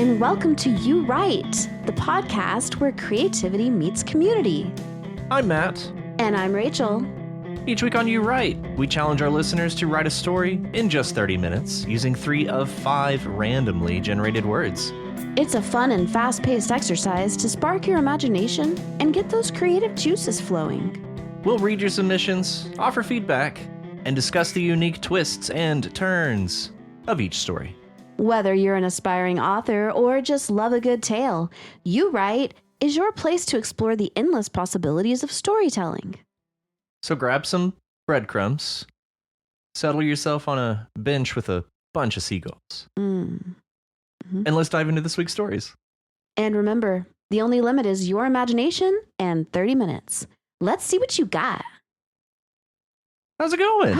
and welcome to You Write, the podcast where creativity meets community. I'm Matt. And I'm Rachel. Each week on You Write, we challenge our listeners to write a story in just 30 minutes using 3 of 5 randomly generated words. It's a fun and fast-paced exercise to spark your imagination and get those creative juices flowing. We'll read your submissions, offer feedback, and discuss the unique twists and turns of each story. Whether you're an aspiring author or just love a good tale, You Write is your place to explore the endless possibilities of storytelling. So grab some breadcrumbs, settle yourself on a bench with a bunch of seagulls, and let's dive into this week's stories. And remember, the only limit is your imagination and 30 minutes. Let's see what you got. How's it going?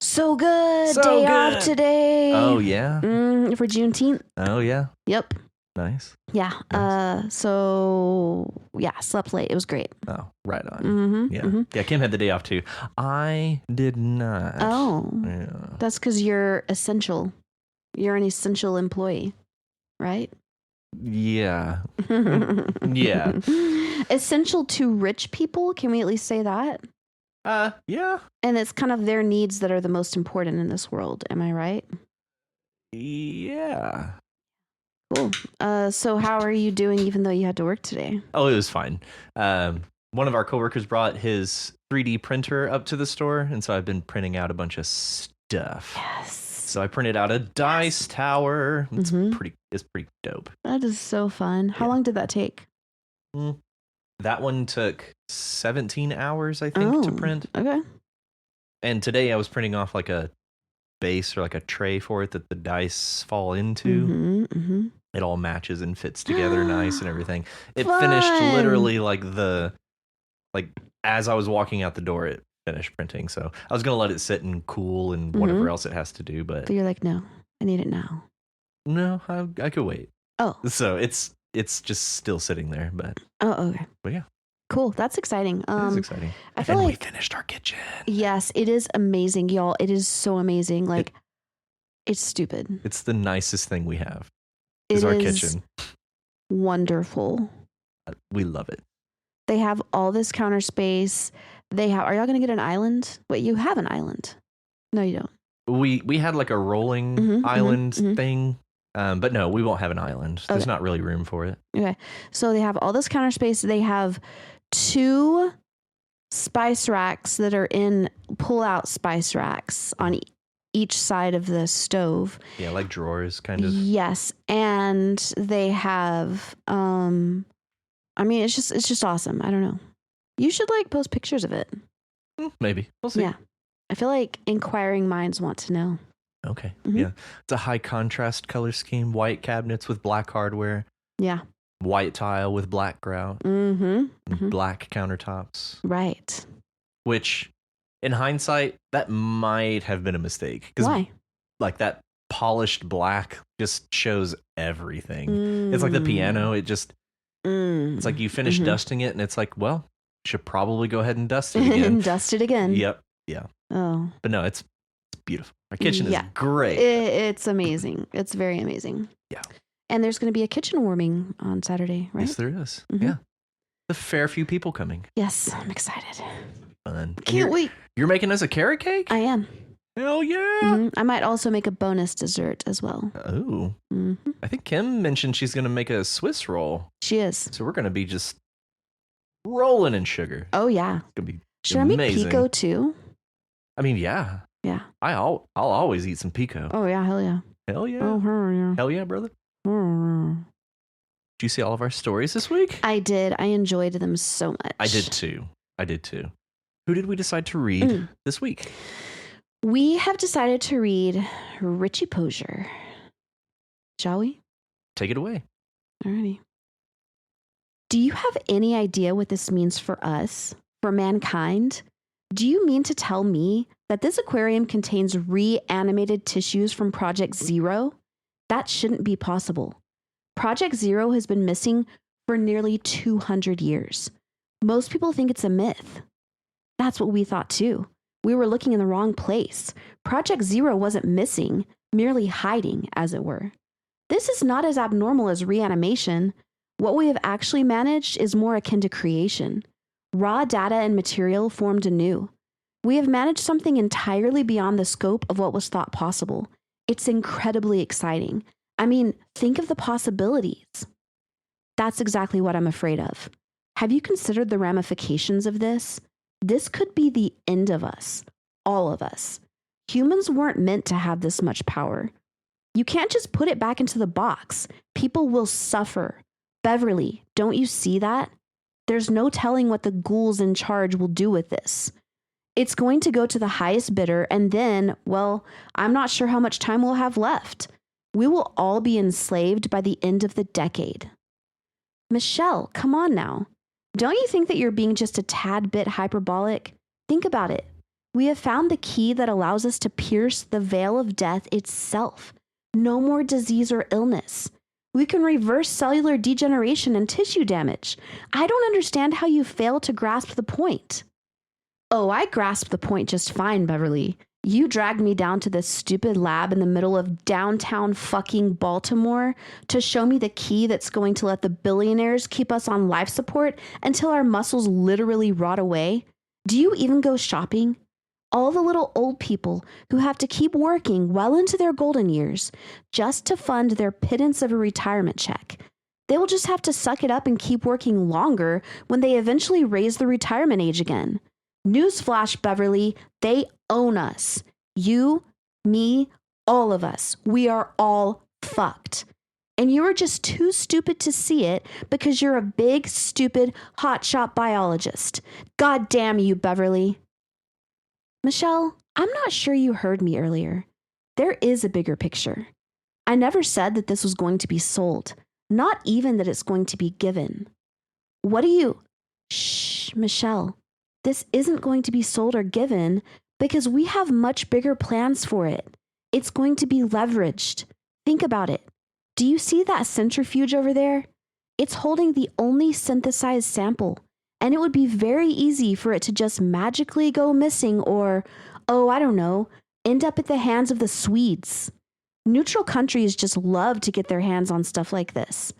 So good. So Day good. off today. Oh, yeah. For Juneteenth. Oh, yeah. Yep. Nice. Yeah. Nice. Slept late. It was great. Oh, right on. Yeah, Kim had the day off too. I did not. Oh. Yeah. That's because you're essential. You're an essential employee, right? Yeah. Yeah. Essential to rich people. Can we at least say that? Yeah. And it's kind of their needs that are the most important in this world. Am I right? Yeah. Cool. So how are you doing even though you had to work today? Oh, it was fine. One of our coworkers brought his 3D printer up to the store, and so I've been printing out a bunch of stuff. Yes. So I printed out a dice tower. It's pretty dope. That is so fun. How long did that take? That one took 17 hours, I think, to print. Okay. And today I was printing off like a base or like a tray for it that the dice fall into. It all matches and fits together nice and everything. It finished literally as I was walking out the door, it finished printing. So I was going to let it sit and cool and whatever else it has to do. But you're like, no, I need it now. No, I could wait. Oh. So it's just still sitting there. But oh, okay. But yeah. Cool. That's exciting. It is exciting. I feel like we finished our kitchen. Yes, it is amazing, y'all. It is so amazing. Like, it's stupid. It's the nicest thing we have. Is our kitchen. Wonderful. We love it. They have all this counter space. Are y'all going to get an island? Wait, you have an island. No, you don't. We had like a rolling island thing. But no, we won't have an island. There's not really room for it. Okay. So they have all this counter space. They have 2 spice racks that are in pull-out spice racks on each side of the stove. Yeah, like drawers, kind of. Yes. And they have, it's just awesome. I don't know. You should post pictures of it. Maybe. We'll see. Yeah. I feel like inquiring minds want to know. Okay. Yeah. It's a high contrast color scheme. White cabinets with black hardware. Yeah. White tile with black grout. Black countertops. Right. Which, in hindsight, that might have been a mistake. Why? Like that polished black just shows everything. It's like the piano. It just, it's like you finish dusting it and it's like, well, should probably go ahead and dust it again. Dust it again. Yep. Yeah. Oh. But no, it's beautiful. Our kitchen is great. It's amazing. It's very amazing. Yeah. And there's going to be a kitchen warming on Saturday, right? Yes, there is. Yeah. A fair few people coming. Yes, I'm excited. Fun. Can't wait. You're making us a carrot cake? I am. Hell yeah. I might also make a bonus dessert as well. Oh. I think Kim mentioned she's going to make a Swiss roll. She is. So we're going to be just rolling in sugar. Oh, yeah. It's going to be Should amazing. I make pico too? I mean, yeah. Yeah. I'll always eat some pico. Oh, yeah. Hell yeah. Hell yeah. Oh, hell yeah. Hell yeah, brother. Did you see all of our stories this week? I did. I enjoyed them so much. I did too. Who did we decide to read this week? We have decided to read RichiePozier. Shall we? Take it away. Alrighty. Do you have any idea what this means for us, for mankind? Do you mean to tell me that this aquarium contains reanimated tissues from Project Zero? That shouldn't be possible. Project Zero has been missing for nearly 200 years. Most people think it's a myth. That's what we thought too. We were looking in the wrong place. Project Zero wasn't missing, merely hiding, as it were. This is not as abnormal as reanimation. What we have actually managed is more akin to creation. Raw data and material formed anew. We have managed something entirely beyond the scope of what was thought possible. It's incredibly exciting. I mean, think of the possibilities. That's exactly what I'm afraid of. Have you considered the ramifications of this? This could be the end of us. All of us. Humans weren't meant to have this much power. You can't just put it back into the box. People will suffer. Beverly, don't you see that? There's no telling what the ghouls in charge will do with this. It's going to go to the highest bidder, and then, well, I'm not sure how much time we'll have left. We will all be enslaved by the end of the decade. Michelle, come on now. Don't you think that you're being just a tad bit hyperbolic? Think about it. We have found the key that allows us to pierce the veil of death itself. No more disease or illness. We can reverse cellular degeneration and tissue damage. I don't understand how you fail to grasp the point. Oh, I grasp the point just fine, Beverly. You dragged me down to this stupid lab in the middle of downtown fucking Baltimore to show me the key that's going to let the billionaires keep us on life support until our muscles literally rot away. Do you even go shopping? All the little old people who have to keep working well into their golden years just to fund their pittance of a retirement check. They will just have to suck it up and keep working longer when they eventually raise the retirement age again. Newsflash, Beverly, they own us. You, me, all of us. We are all fucked. And you are just too stupid to see it because you're a big, stupid, hotshot biologist. God damn you, Beverly. Michelle, I'm not sure you heard me earlier. There is a bigger picture. I never said that this was going to be sold, not even that it's going to be given. What do you... Shh, Michelle. This isn't going to be sold or given because we have much bigger plans for it. It's going to be leveraged. Think about it. Do you see that centrifuge over there? It's holding the only synthesized sample, and it would be very easy for it to just magically go missing or, oh, I don't know, end up at the hands of the Swedes. Neutral countries just love to get their hands on stuff like this.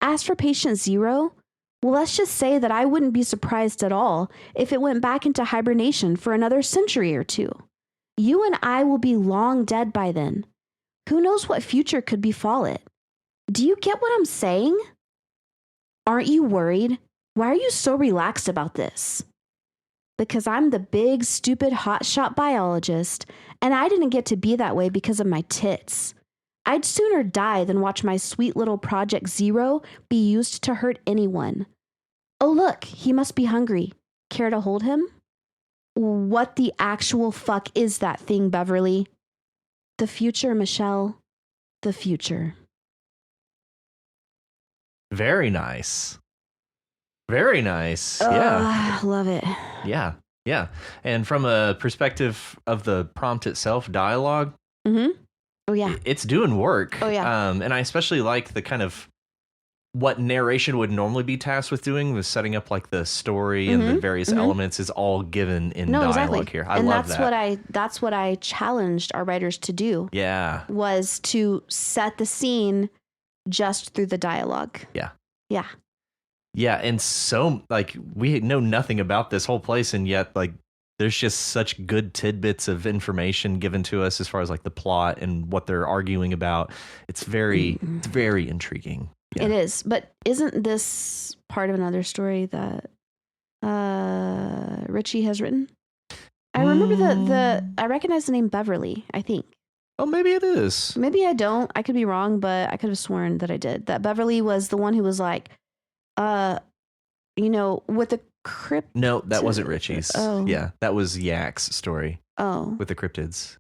As for patient zero, well, let's just say that I wouldn't be surprised at all if it went back into hibernation for another century or two. You and I will be long dead by then. Who knows what future could befall it? Do you get what I'm saying? Aren't you worried? Why are you so relaxed about this? Because I'm the big, stupid, hotshot biologist, and I didn't get to be that way because of my tits. I'd sooner die than watch my sweet little Project Zero be used to hurt anyone. Oh, look, he must be hungry. Care to hold him? What the actual fuck is that thing, Beverly? The future, Michelle. The future. Very nice. Very nice. Yeah. Love it. Yeah. Yeah. And from a perspective of the prompt itself, dialogue. Mm-hmm. Oh, yeah. It's doing work. Oh, yeah. And I especially like the kind of what narration would normally be tasked with doing, was setting up like the story and the various elements is all given in dialogue here. I love that. That's what I challenged our writers to do. Yeah. Was to set the scene just through the dialogue. Yeah. Yeah. Yeah. And so like we know nothing about this whole place, and yet like there's just such good tidbits of information given to us as far as like the plot and what they're arguing about. It's very intriguing. Yeah. It is. But isn't this part of another story that Richie has written? I remember I recognize the name Beverly, I think. Oh, maybe it is. Maybe I don't. I could be wrong, but I could have sworn that I did. That Beverly was the one who was like, with the crypt. No, that wasn't Richie's. Oh. Yeah, that was Yak's story. Oh. With the cryptids.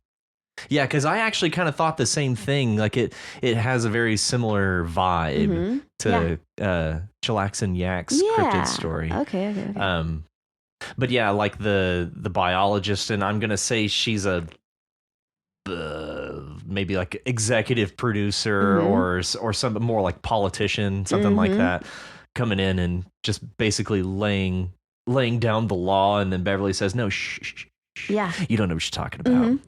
Yeah, because I actually kind of thought the same thing. Like it has a very similar vibe to Chillax and Yak's cryptid story. Okay. But yeah, like the biologist, and I'm gonna say she's a maybe like executive producer or some more like politician, something like that, coming in and just basically laying down the law, and then Beverly says, "No, shh. Yeah, you don't know what you're talking about."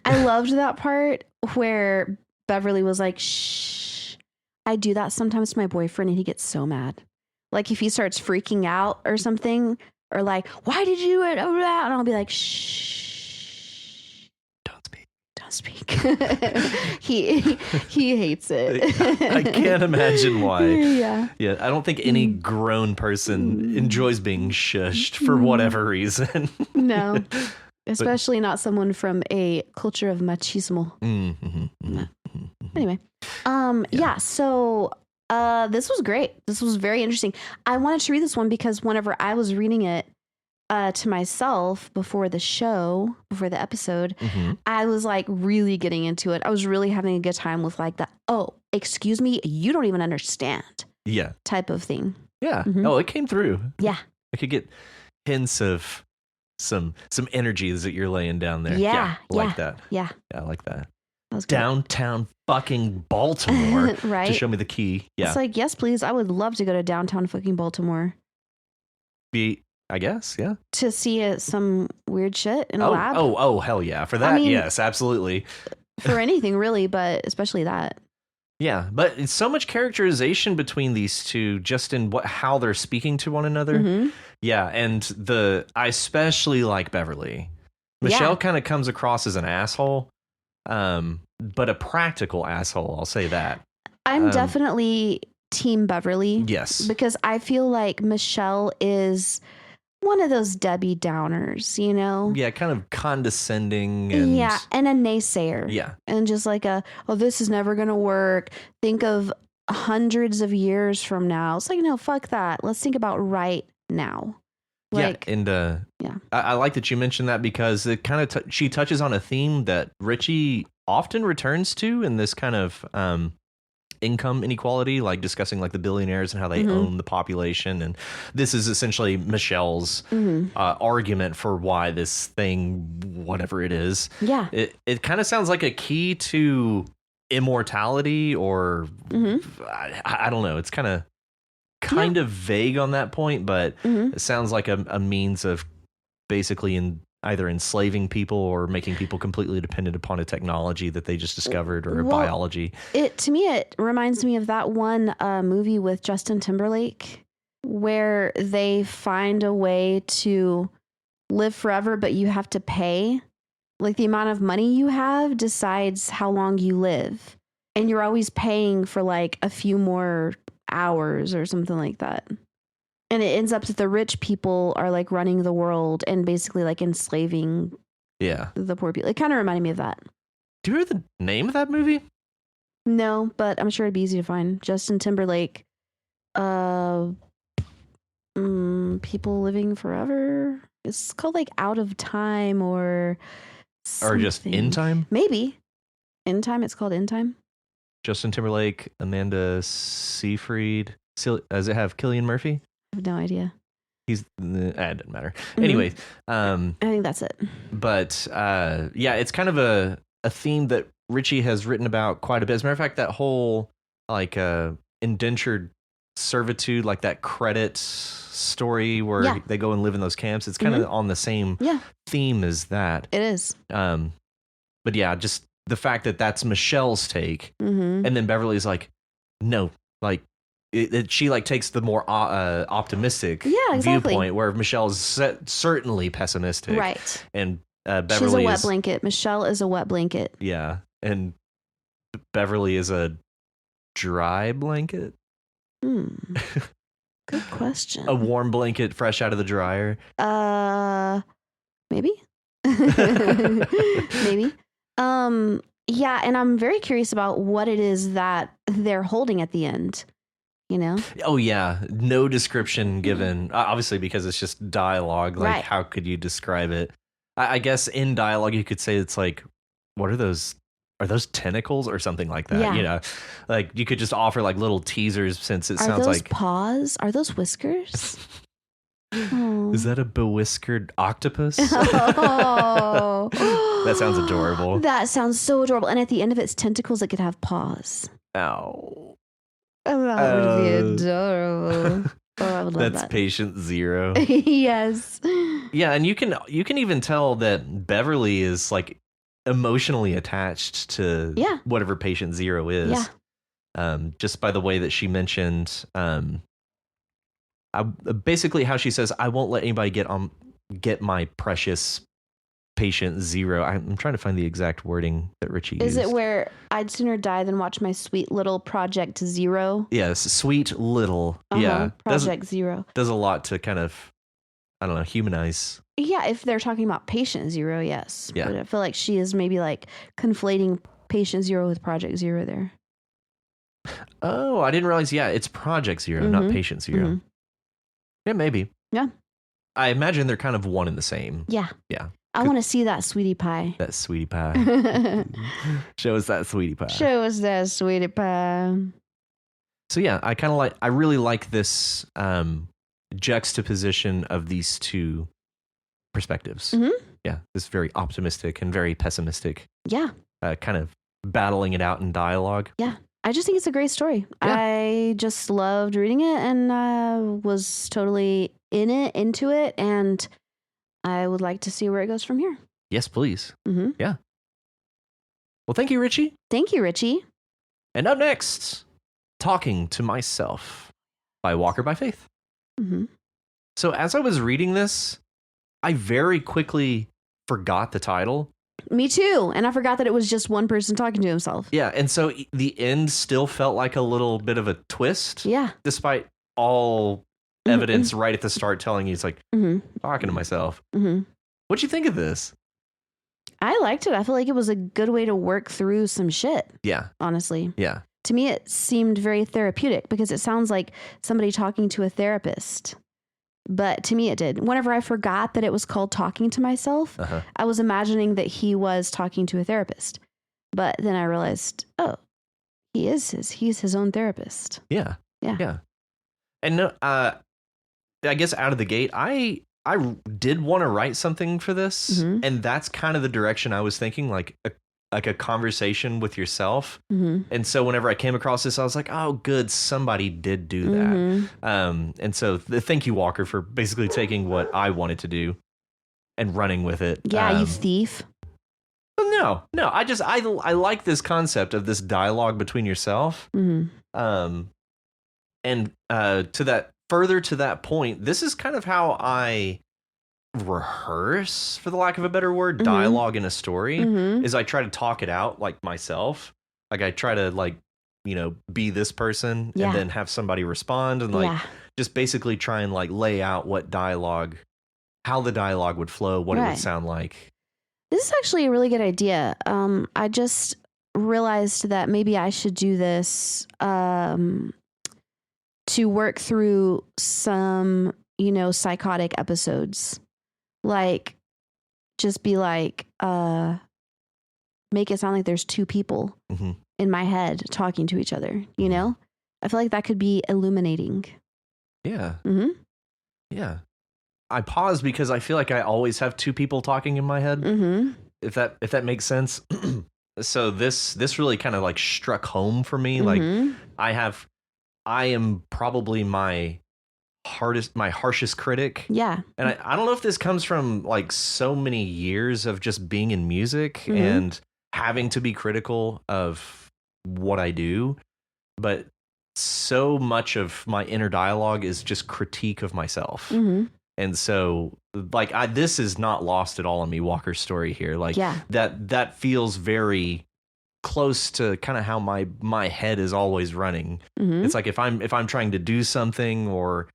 I loved that part where Beverly was like, "Shh," I do that sometimes to my boyfriend and he gets so mad. Like if he starts freaking out or something, or like, why did you do it? And I'll be like, shh. Don't speak. He hates it. I can't imagine why. Yeah. Yeah. I don't think any grown person enjoys being shushed for whatever reason. No. Especially not someone from a culture of machismo. Anyway. Yeah. So this was great. This was very interesting. I wanted to read this one because whenever I was reading it to myself before the episode, I was like really getting into it. I was really having a good time with like the, oh, excuse me, you don't even understand. Yeah. Type of thing. Yeah. Oh, it came through. Yeah. I could get hints of some energies that you're laying down there. Yeah. I like that. Yeah. I like that. That was downtown fucking Baltimore. Right. To show me the key. Yeah. It's like, yes, please. I would love to go to downtown fucking Baltimore. I guess, yeah. To see some weird shit in a lab. Oh, hell yeah. For that, yes, absolutely. For anything, really, but especially that. Yeah, but it's so much characterization between these two, just in how they're speaking to one another. Yeah, and I especially like Beverly. Michelle kind of comes across as an asshole, but a practical asshole, I'll say that. I'm definitely Team Beverly. Yes. Because I feel like Michelle is one of those Debbie Downers, you know? Yeah, kind of condescending. And a naysayer. Yeah. And just like this is never going to work. Think of hundreds of years from now. It's like, no, fuck that. Let's think about right now. Like, yeah, and I like that you mentioned that because it kind of she touches on a theme that Richie often returns to in this kind of income inequality, like discussing like the billionaires and how they own the population, and this is essentially Michelle's argument for why this thing, whatever it is, it kind of sounds like a key to immortality, or I don't know, it's kind of vague on that point, but it sounds like a means of basically either enslaving people or making people completely dependent upon a technology that they just discovered, or a biology. To me, it reminds me of that one movie with Justin Timberlake where they find a way to live forever, but you have to pay. Like the amount of money you have decides how long you live. And you're always paying for like a few more hours or something like that. And it ends up that the rich people are like running the world and basically like enslaving the poor people. It kind of reminded me of that. Do you remember the name of that movie? No, but I'm sure it'd be easy to find. Justin Timberlake, People Living Forever. It's called like Out of Time or something. Or just In Time? Maybe. In Time. It's called In Time. Justin Timberlake, Amanda Seyfried. Does it have Cillian Murphy? I have no idea. It doesn't matter. Anyway, I think that's it. But it's kind of a theme that Richie has written about quite a bit. As a matter of fact, that whole like indentured servitude, like that credit story where they go and live in those camps, it's kind of on the same theme as that. It is. But yeah, just the fact that that's Michelle's take, and then Beverly's like, no, like. She like takes the more optimistic viewpoint, where Michelle's certainly pessimistic, right? And Beverly she's a wet blanket. Michelle is a wet blanket. Yeah, and Beverly is a dry blanket. Good question. A warm blanket, fresh out of the dryer. Maybe. Maybe. Yeah, and I'm very curious about what it is that they're holding at the end. You know? Oh yeah, no description given. Obviously, because it's just dialogue. Like, how could you describe it? I guess in dialogue, you could say it's like, what are those? Are those tentacles or something like that? Yeah. You know, like you could just offer like little teasers, since it sounds like paws. Are those whiskers? Is that a bewhiskered octopus? Oh. That sounds adorable. That sounds so adorable. And at the end of its tentacles, it could have paws. Ow. Oh, that would be adorable. Oh, I would love That's that. patient zero. Yes. Yeah, and you can even tell that Beverly is like emotionally attached to whatever patient zero is. Yeah. just by the way that she mentioned, basically how she says, I won't let anybody get my precious patient zero. I'm trying to find the exact wording that Richie used. Is it where I'd sooner die than watch my sweet little Project Zero? Yes, sweet little. Yeah. Project Zero. Does a lot to kind of, I don't know, humanize. Yeah, if they're talking about Patient Zero, yes. Yeah. But I feel like she is maybe like conflating Patient Zero with Project Zero there. Oh, I didn't realize. Yeah, it's Project Zero, not Patient Zero. Mm-hmm. Yeah, maybe. Yeah. I imagine they're kind of one and the same. Yeah. Yeah. I want to see that sweetie pie. That sweetie pie. Show us that sweetie pie. Show us that sweetie pie. So yeah, I really like this juxtaposition of these two perspectives. Mm-hmm. Yeah, this very optimistic and very pessimistic. Yeah. Kind of battling it out in dialogue. Yeah. I just think it's a great story. Yeah. I just loved reading it and was totally into it. And I would like to see where it goes from here. Yes, please. Mm-hmm. Yeah. Well, thank you, Richie. Thank you, Richie. And up next, Talking to Myself by Walker by Faith. Mm-hmm. So as I was reading this, I very quickly forgot the title. Me too. And I forgot that it was just one person talking to himself. Yeah. And so the end still felt like a little bit of a twist. Yeah. Despite all evidence right at the start telling you it's like, talking to myself. Mm-hmm. What'd you think of this? I liked it. I feel like it was a good way to work through some shit. Yeah. Honestly. Yeah. To me, it seemed very therapeutic because it sounds like somebody talking to a therapist. But to me, it did. Whenever I forgot that it was called Talking to Myself, I was imagining that he was talking to a therapist. But then I realized, oh, he's his own therapist. Yeah. Yeah. Yeah. And I guess out of the gate, I did want to write something for this, and that's kind of the direction I was thinking, like a conversation with yourself. And so whenever I came across this, I was like, oh, good, somebody did do that. And so thank you, Walker, for basically taking what I wanted to do and running with it. Yeah, you thief. No, I like this concept of this dialogue between yourself. And further to that point, this is kind of how I rehearse, for the lack of a better word, dialogue in a story. Is I try to talk it out like myself. Like I try to be this person and then have somebody respond and just basically try and lay out how the dialogue would flow, what it would sound like. This is actually a really good idea. I just realized that maybe I should do this to work through some, psychotic episodes. Just be make it sound like there's two people in my head talking to each other, I feel like that could be illuminating. Yeah. Yeah. I paused because I feel like I always have two people talking in my head. If that makes sense. So this really kind of struck home for me. I am probably my harshest critic. Yeah. And I don't know if this comes from so many years of just being in music and having to be critical of what I do, but so much of my inner dialogue is just critique of myself. And so this is not lost at all on me, Walker's story here. That feels very close to kind of how my head is always running. It's like if I'm trying to do something or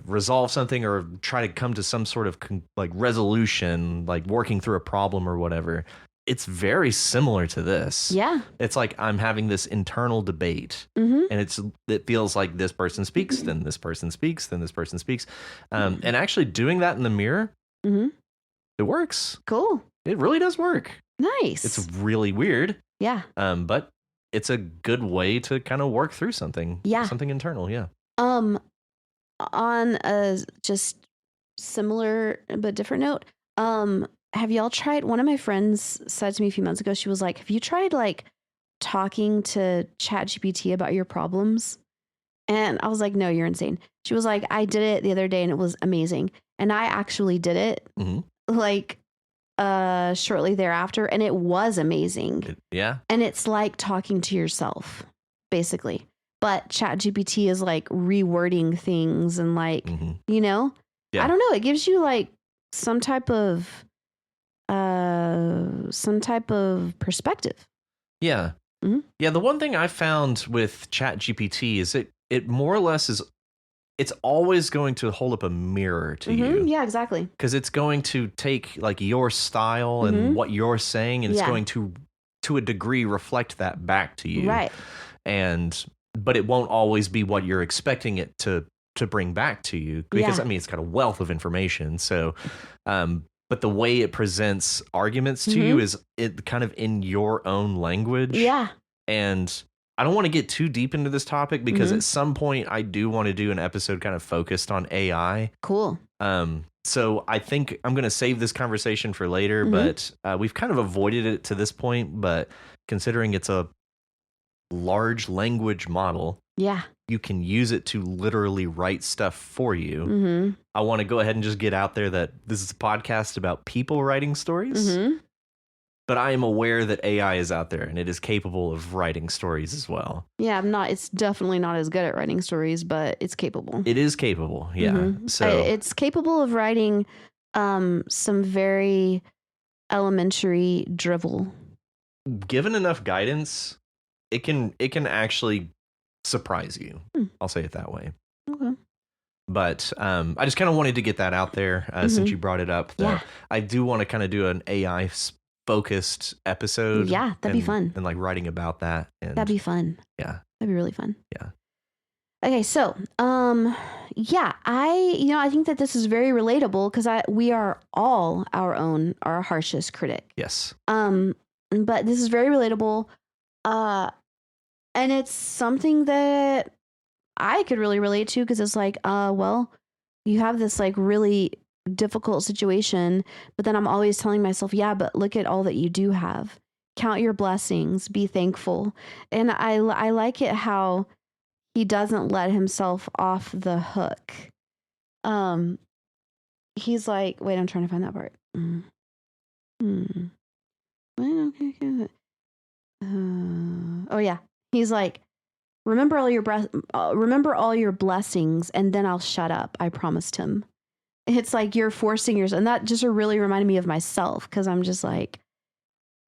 resolve something or try to come to some sort of resolution, working through a problem or whatever, it's very similar to this. Yeah. It's like I'm having this internal debate and it feels like this person speaks, then this person speaks, then this person speaks. And actually doing that in the mirror, it works. Cool. It really does work. Nice. It's really weird. Yeah. But it's a good way to kind of work through something. Yeah. Something internal. Yeah. On a just similar but different note, have y'all tried, one of my friends said to me a few months ago, she was like, have you tried talking to ChatGPT about your problems? And I was like, no, you're insane. She was like, I did it the other day and it was amazing. And I actually did it shortly thereafter and it was amazing. Yeah. And it's like talking to yourself. basically. But ChatGPT is like rewording things and like, you know, I don't know. It gives you like some type of perspective. Yeah. Yeah. The one thing I found with ChatGPT is it more or less is, it's always going to hold up a mirror to you. Yeah, exactly. Because it's going to take like your style and what you're saying, and it's going to a degree reflect that back to you. Right. But it won't always be what you're expecting it to bring back to you, because I mean, it's got a wealth of information. So, but the way it presents arguments to you is it kind of in your own language. Yeah. And I don't want to get too deep into this topic, because at some point I do want to do an episode kind of focused on AI. Cool. So I think I'm going to save this conversation for later, but we've kind of avoided it to this point. But considering it's a large language model, you can use it to literally write stuff for you. I want to go ahead and just get out there that this is a podcast about people writing stories. But I am aware that AI is out there and it is capable of writing stories as well. Yeah, it's definitely not as good at writing stories, but it's capable. It is capable, yeah. So it's capable of writing some very elementary drivel. Given enough guidance, it can actually surprise you. I'll say it that way. Okay. But I just kind of wanted to get that out there since you brought it up. That I do want to kind of do an AI focused episode. Yeah, that'd be fun. And like writing about that. And that'd be fun. Yeah. That'd be really fun. Yeah. Okay, so I think that this is very relatable, because we are all our harshest critic. Yes. But this is very relatable. And it's something that I could really relate to, because it's like, well, you have this like really difficult situation, but then I'm always telling myself, yeah, but look at all that you do have. Count your blessings, be thankful. And I like it how he doesn't let himself off the hook. He's like, wait, I'm trying to find that part. Oh yeah. He's like, remember all your blessings, and then I'll shut up, I promised him. It's like you're forcing yourself, and that just really reminded me of myself, because I'm just like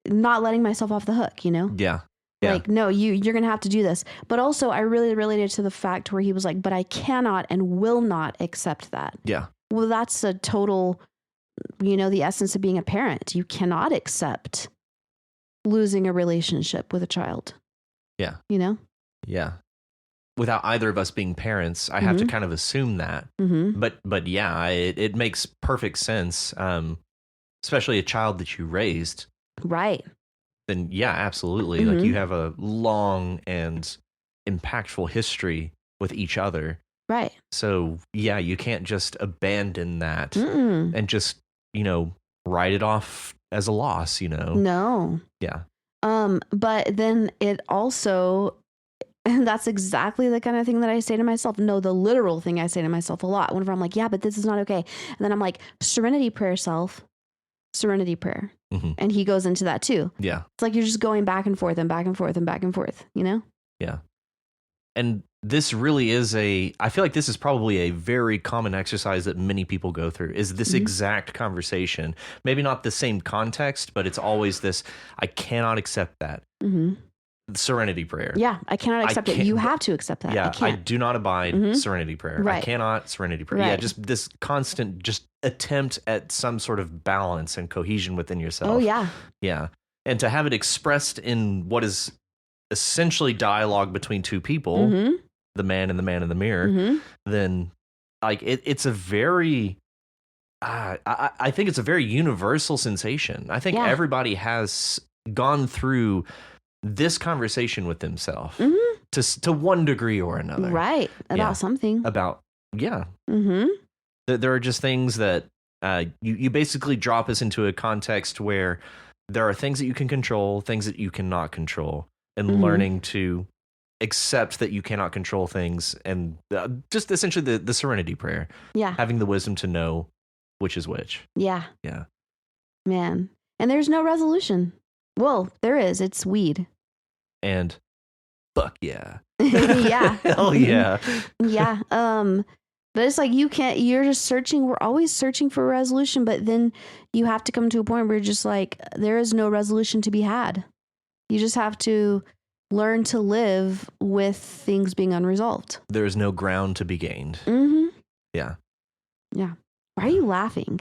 not letting myself off the hook, you know? Yeah. Like, no, you're going to have to do this. But also I really related to the fact where he was like, but I cannot and will not accept that. Yeah. Well, that's a total, the essence of being a parent. You cannot accept losing a relationship with a child. Yeah. Yeah. Without either of us being parents, I have to kind of assume that. But yeah, it makes perfect sense. Especially a child that you raised. Right. Then yeah, absolutely. Like you have a long and impactful history with each other. Right. So yeah, you can't just abandon that and just, write it off as a loss, No. Yeah. But then it also, and that's exactly the kind of thing that I say to myself. No, the literal thing I say to myself a lot whenever I'm like, yeah, but this is not okay. And then I'm like, serenity prayer, serenity prayer. And he goes into that too. Yeah. It's like you're just going back and forth and back and forth and back and forth, Yeah. And this really is I feel like this is probably a very common exercise that many people go through, is this exact conversation. Maybe not the same context, but it's always this, I cannot accept that. Serenity prayer. Yeah, I cannot accept it. You have to accept that. Yeah, I do not abide serenity prayer. Right. I cannot serenity prayer. Right. Yeah, just this constant attempt at some sort of balance and cohesion within yourself. Oh, yeah. Yeah. And to have it expressed in what is essentially dialogue between two people, the man and the man in the mirror, then like it's a very, I think it's a very universal sensation. I think everybody has gone through this conversation with themselves to one degree or another. Right. About something. There are just things that you basically drop us into a context where there are things that you can control, things that you cannot control, and learning to accept that you cannot control things, and just essentially the serenity prayer. Yeah. Having the wisdom to know which is which. Yeah. Yeah. Man. And there's no resolution. Well, there is. It's weed. And fuck yeah. Yeah. Hell yeah. Yeah. But it's like you're just searching. We're always searching for a resolution, but then you have to come to a point where you're just like, there is no resolution to be had. You just have to learn to live with things being unresolved. There is no ground to be gained. Mm-hmm. Yeah. Yeah. Why are you laughing?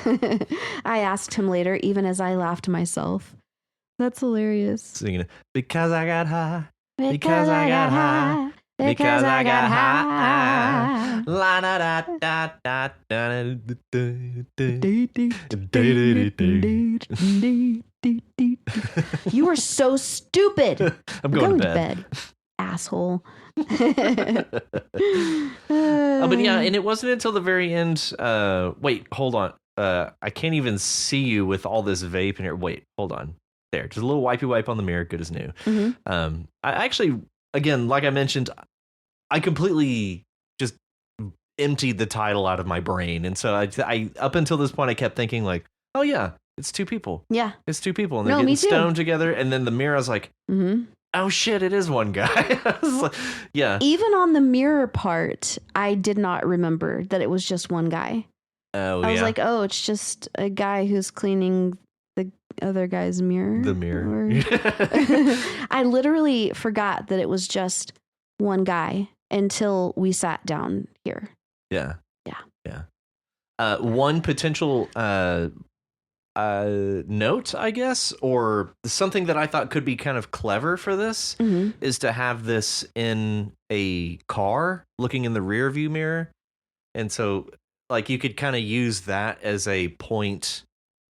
I asked him later, even as I laughed myself. That's hilarious. Singing, because I got high. Because I got high. Because I got high. La da da da da da You are so stupid. I'm going to bed. Asshole. But yeah, and it wasn't until the very end. Wait, hold on. I can't even see you with all this vape in here. Wait, hold on. There, just a little wipey wipe on the mirror, good as new. Mm-hmm. I actually, again, like I mentioned, I completely just emptied the title out of my brain, and so I up until this point, I kept thinking like, oh yeah, it's two people. Yeah, it's two people, and they're getting stoned together. And then the mirror, I was like, oh shit, it is one guy. I was like, yeah. Even on the mirror part, I did not remember that it was just one guy. Oh, I was like, oh, it's just a guy who's cleaning the other guy's mirror. The mirror. I literally forgot that it was just one guy until we sat down here. Yeah. Yeah. Yeah. One potential note, I guess, or something that I thought could be kind of clever for this is to have this in a car looking in the rear view mirror. And so like you could kind of use that as a point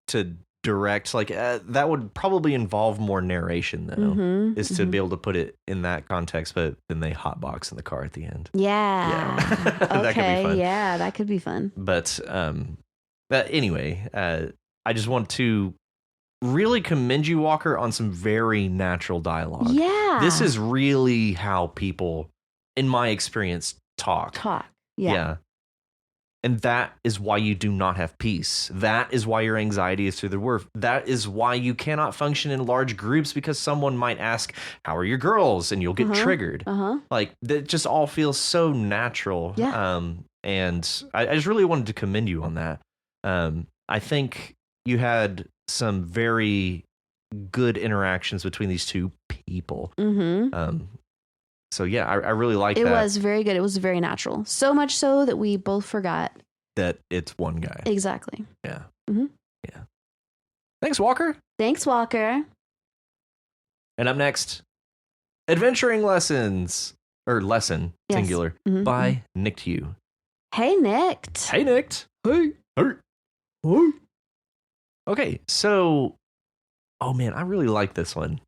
to direct, like that would probably involve more narration though, is to be able to put it in that context, but then they hotbox in the car at the end. Yeah. That could be fun. Yeah, that could be fun. But anyway, I just want to really commend you, Walker, on some very natural dialogue. Yeah. This is really how people, in my experience, talk. Yeah. And that is why you do not have peace. That is why your anxiety is through the roof. That is why you cannot function in large groups, because someone might ask, how are your girls? And you'll get triggered. Like, that just all feels so natural. Yeah. And I just really wanted to commend you on that. I think you had some very good interactions between these two people. So yeah, I really like that. It was very good. It was very natural. So much so that we both forgot that it's one guy. Exactly. Yeah. Yeah. Thanks, Walker. Thanks, Walker. And up next, Adventuring Lessons, or Lesson, singular, by Nicked Hugh. Hey, Nicked. Hey, Nicked. Hey. Hey. Okay, so, oh man, I really like this one.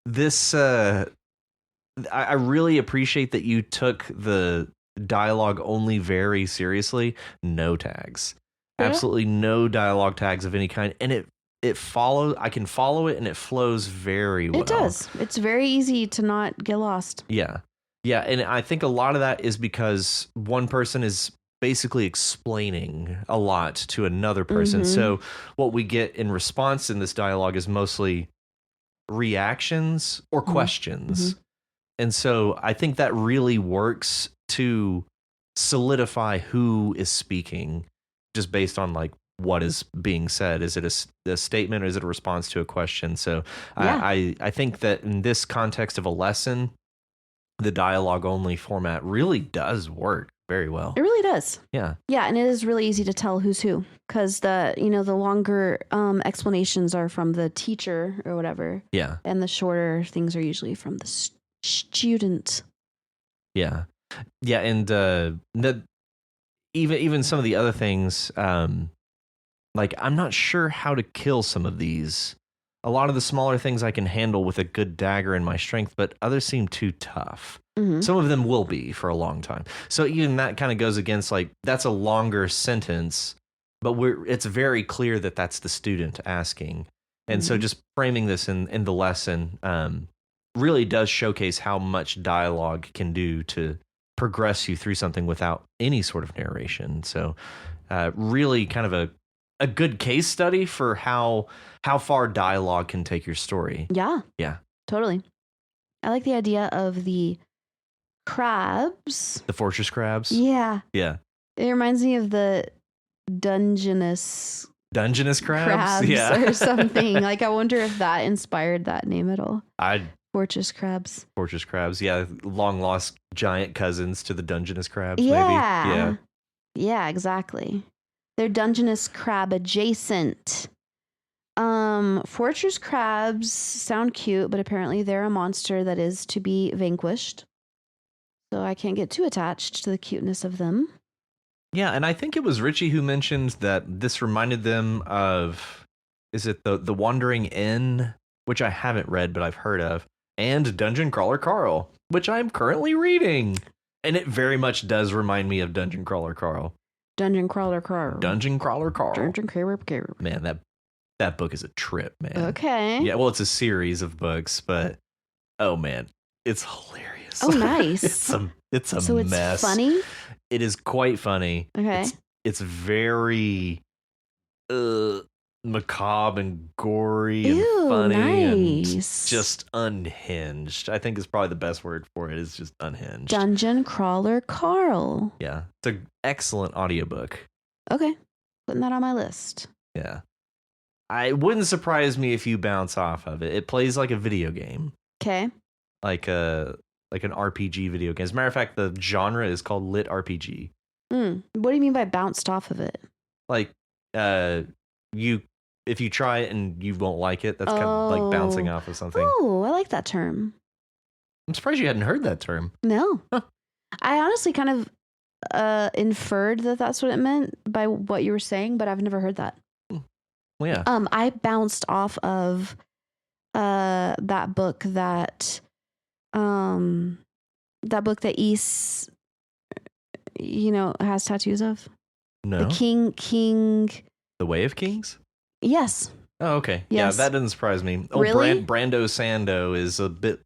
This, I really appreciate that you took the dialogue only very seriously. No tags. Absolutely no dialogue tags of any kind. And it follows, I can follow it and it flows very well. It does. It's very easy to not get lost. Yeah. Yeah. And I think a lot of that is because one person is basically explaining a lot to another person. So what we get in response in this dialogue is mostly reactions or questions. And so I think that really works to solidify who is speaking just based on like what is being said. Is it a statement or is it a response to a question? So I think that in this context of a lesson, the dialogue only format really does work very well. It really does. Yeah. Yeah, and it is really easy to tell who's who, because the longer explanations are from the teacher or whatever. Yeah. And the shorter things are usually from the student. Yeah. Yeah, and even some of the other things, like I'm not sure how to kill some of these. A lot of the smaller things I can handle with a good dagger in my strength, but others seem too tough. Some of them will be for a long time. So even that kind of goes against, like, that's a longer sentence, but it's very clear that that's the student asking. And so just framing this in the lesson really does showcase how much dialogue can do to progress you through something without any sort of narration. So really kind of a good case study for how far dialogue can take your story. Yeah. Yeah. Totally. I like the idea of the crabs. The fortress crabs. Yeah. Yeah. It reminds me of the Dungeness crabs. Yeah. or something. Like, I wonder if that inspired that name at all. Fortress crabs. Yeah. Long lost giant cousins to the Dungeness crabs, Yeah. maybe. Yeah. Yeah, exactly. They're Dungeness crab adjacent. Fortress crabs sound cute, but apparently they're a monster that is to be vanquished. So I can't get too attached to the cuteness of them. Yeah, and I think it was Richie who mentioned that this reminded them of, is it the Wandering Inn, which I haven't read, but I've heard of, and Dungeon Crawler Carl, which I'm currently reading. And it very much does remind me of Dungeon Crawler Carl. Dungeon Crawler Carl. Man, that book is a trip, man. Okay. Yeah, well, it's a series of books, but oh man, it's hilarious. Oh, nice. it's a so mess. It's funny? It is quite funny. Okay. It's very macabre and gory and funny nice. And just unhinged. I think is probably the best word for it. Is just unhinged. Dungeon Crawler Carl. Yeah, it's an excellent audiobook. Okay, putting that on my list. Yeah, it wouldn't surprise me if you bounce off of it. It plays like a video game. Okay. Like an RPG video game. As a matter of fact, the genre is called lit RPG. What do you mean by bounced off of it? Like, if you try it and you won't like it, that's kind of like bouncing off of something. Oh, I like that term. I'm surprised you hadn't heard that term. No. Huh. I honestly kind of inferred that that's what it meant by what you were saying, but I've never heard that. Well, yeah. I bounced off of that book that East, has tattoos of. No. The King. The Way of Kings? Yes. Oh, okay. Yes. Yeah, that doesn't surprise me. Oh, really? Brando Sando is a bit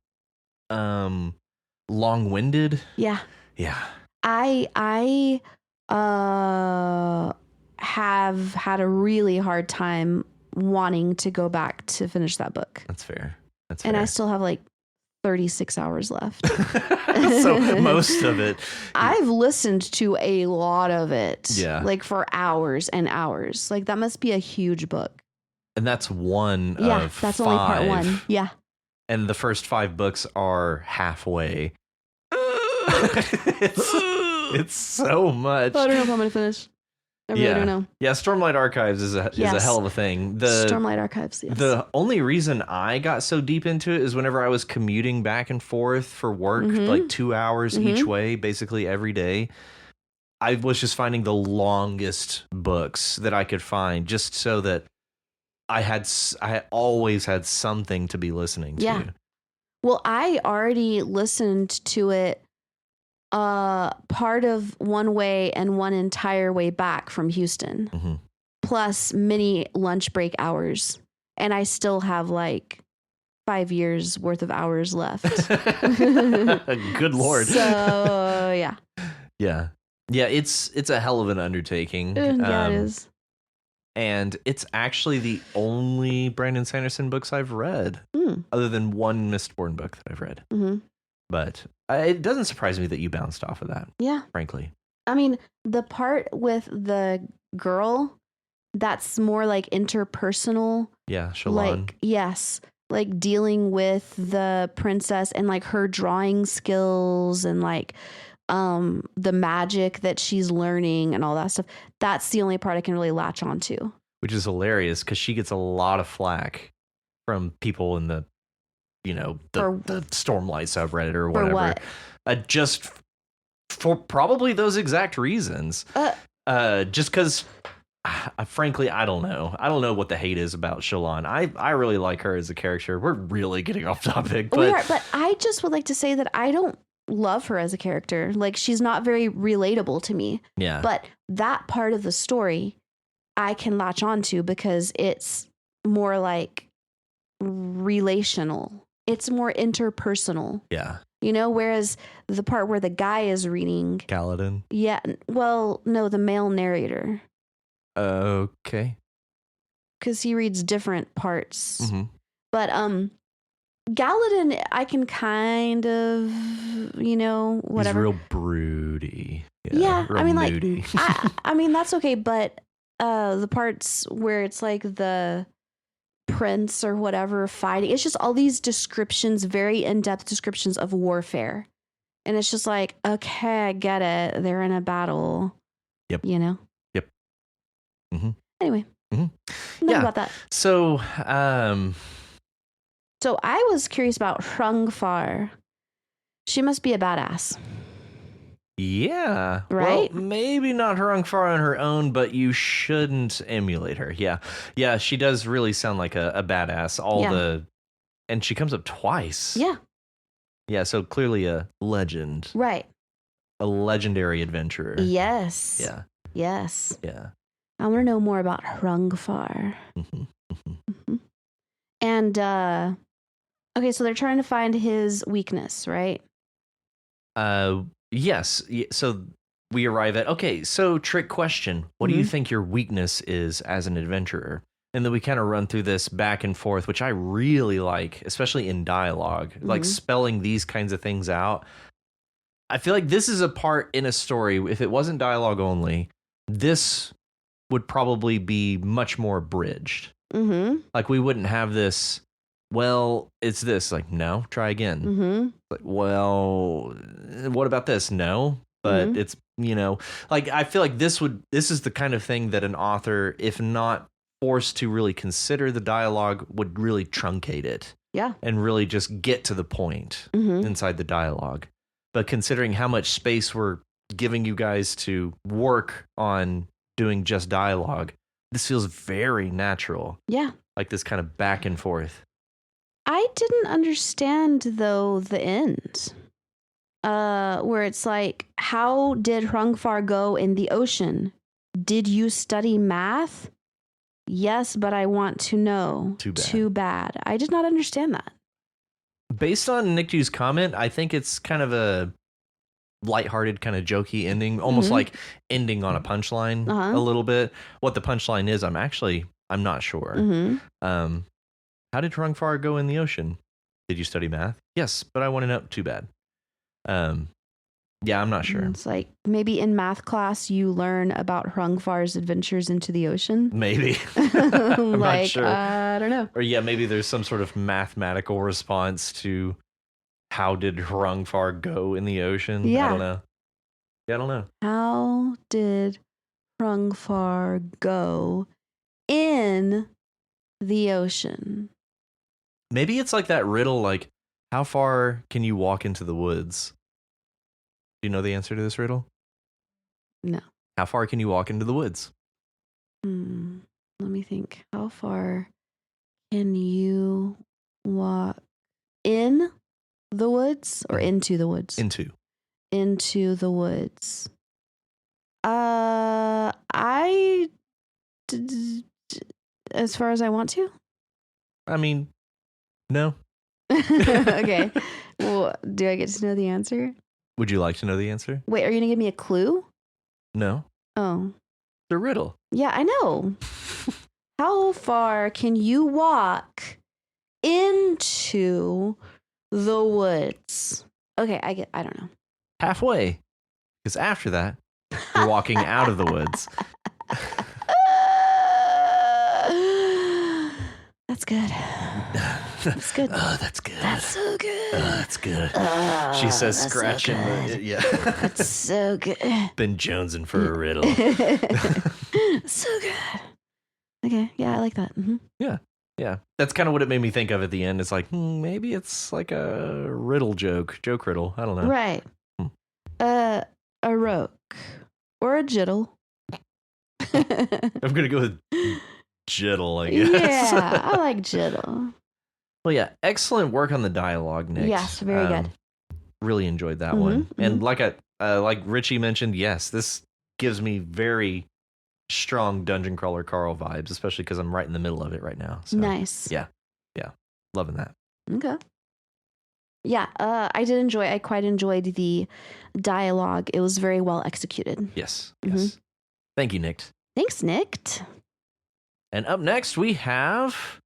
long-winded. Yeah. Yeah. I have had a really hard time wanting to go back to finish that book. That's fair. And I still have like 36 hours left. So most of it. I've listened to a lot of it. Yeah. Like for hours and hours. Like that must be a huge book. And that's one yeah, of that's 5. Only part 1. Yeah. And the first 5 books are halfway. it's so much. I don't know if I'm going to finish. I really don't know. Yeah, Stormlight Archives is a hell of a thing. Stormlight Archives, yes. The only reason I got so deep into it is whenever I was commuting back and forth for work, like 2 hours each way, basically every day. I was just finding the longest books that I could find just so that I always had something to be listening to. Yeah. Well, I already listened to it part of one way and one entire way back from Houston, plus many lunch break hours. And I still have like 5 years worth of hours left. Good Lord. So, yeah. Yeah. Yeah, it's a hell of an undertaking. Yeah, it is. And it's actually the only Brandon Sanderson books I've read, other than one Mistborn book that I've read. But it doesn't surprise me that you bounced off of that. Yeah. Frankly. I mean, the part with the girl, that's more like interpersonal. Yeah, Shalon. Like, yes. Like dealing with the princess and like her drawing skills and like the magic that she's learning and all that stuff. That's the only part I can really latch onto. Which is hilarious because she gets a lot of flack from people in the, the Stormlight subreddit or whatever. For what? Just for probably those exact reasons. Just because, frankly, I don't know. I don't know what the hate is about Shalon. I really like her as a character. We're really getting off topic. But I just would like to say that I don't love her as a character. Like, she's not very relatable to me. Yeah. But that part of the story I can latch onto because it's more like relational. It's more interpersonal. Yeah. Whereas the part where the guy is reading Kaladin. Yeah. Well, no, the male narrator. Okay. Because he reads different parts. But Gallatin, I can kind of, whatever. He's real broody. Yeah, real I mean, moody. I mean, that's okay, but the parts where it's like the prince or whatever fighting, it's just all these descriptions, very in-depth descriptions of warfare. And it's just like, okay, I get it. They're in a battle. Yep. Yep. Mm-hmm. Anyway. Mm-hmm. Enough about that. So, So I was curious about Hrungfar. She must be a badass. Yeah. Right? Well, maybe not Hrungfar on her own, but you shouldn't emulate her. Yeah. Yeah, she does really sound like a badass. And she comes up twice. Yeah. Yeah, so clearly a legend. Right. A legendary adventurer. Yes. Yeah. Yes. Yeah. I want to know more about Hrungfar. Mm-hmm. Mm-hmm. Mm-hmm. And, okay, so they're trying to find his weakness, right? Yes. So we arrive at, okay, so trick question. What do you think your weakness is as an adventurer? And then we kind of run through this back and forth, which I really like, especially in dialogue, like spelling these kinds of things out. I feel like this is a part in a story. If it wasn't dialogue only, this would probably be much more abridged. Like we wouldn't have this, well, it's this, like, no, try again. Like, well, what about this? No, but it's, like, I feel like this is the kind of thing that an author, if not forced to really consider the dialogue, would really truncate it. Yeah. And really just get to the point inside the dialogue. But considering how much space we're giving you guys to work on doing just dialogue, this feels very natural. Yeah. Like this kind of back and forth. I didn't understand, though, the end. Where it's like, how did Hrungfar go in the ocean? Did you study math? Yes, but I want to know. Too bad. I did not understand that. Based on Nickju's comment, I think it's kind of a lighthearted, kind of jokey ending, almost like ending on a punchline a little bit. What the punchline is, I'm not sure. How did Hrungfar go in the ocean? Did you study math? Yes, but I want to know. Too bad. Yeah, I'm not sure. It's like maybe in math class you learn about Hrungfar's adventures into the ocean. Maybe. I'm not sure. I don't know. Or yeah, maybe there's some sort of mathematical response to how did Hrungfar go in the ocean? Yeah. I don't know. Yeah, I don't know. How did Hrungfar go in the ocean? Maybe it's like that riddle, like, how far can you walk into the woods? Do you know the answer to this riddle? No. How far can you walk into the woods? Let me think. How far can you walk in the woods or into the woods? Into the woods. As far as I want to? I mean, no. Okay. Well, do I get to know the answer? Would you like to know the answer? Wait, are you going to give me a clue? No. Oh. The riddle. Yeah, I know. How far can you walk into the woods? Okay, I don't know. Halfway. Because after that, you're walking out of the woods. That's good. That's good. Oh, that's good. That's so good. Oh, that's good. She says, scratching. So Yeah. That's so good. Been jonesing for a riddle. So good. Okay. Yeah, I like that. Yeah. Yeah. That's kind of what it made me think of at the end. It's like, maybe it's like a riddle joke riddle. I don't know. Right. A roke or a jiddle. I'm going to go with jiddle, I guess. Yeah, I like jiddle. Well, yeah, excellent work on the dialogue, Nick. Yes, very good. Really enjoyed that one. And like Richie mentioned, yes, this gives me very strong Dungeon Crawler Carl vibes, especially because I'm right in the middle of it right now. So, nice. Yeah, loving that. Okay. Yeah, I quite enjoyed the dialogue. It was very well executed. Yes. Thank you, Nick. Thanks, Nick. And up next, we have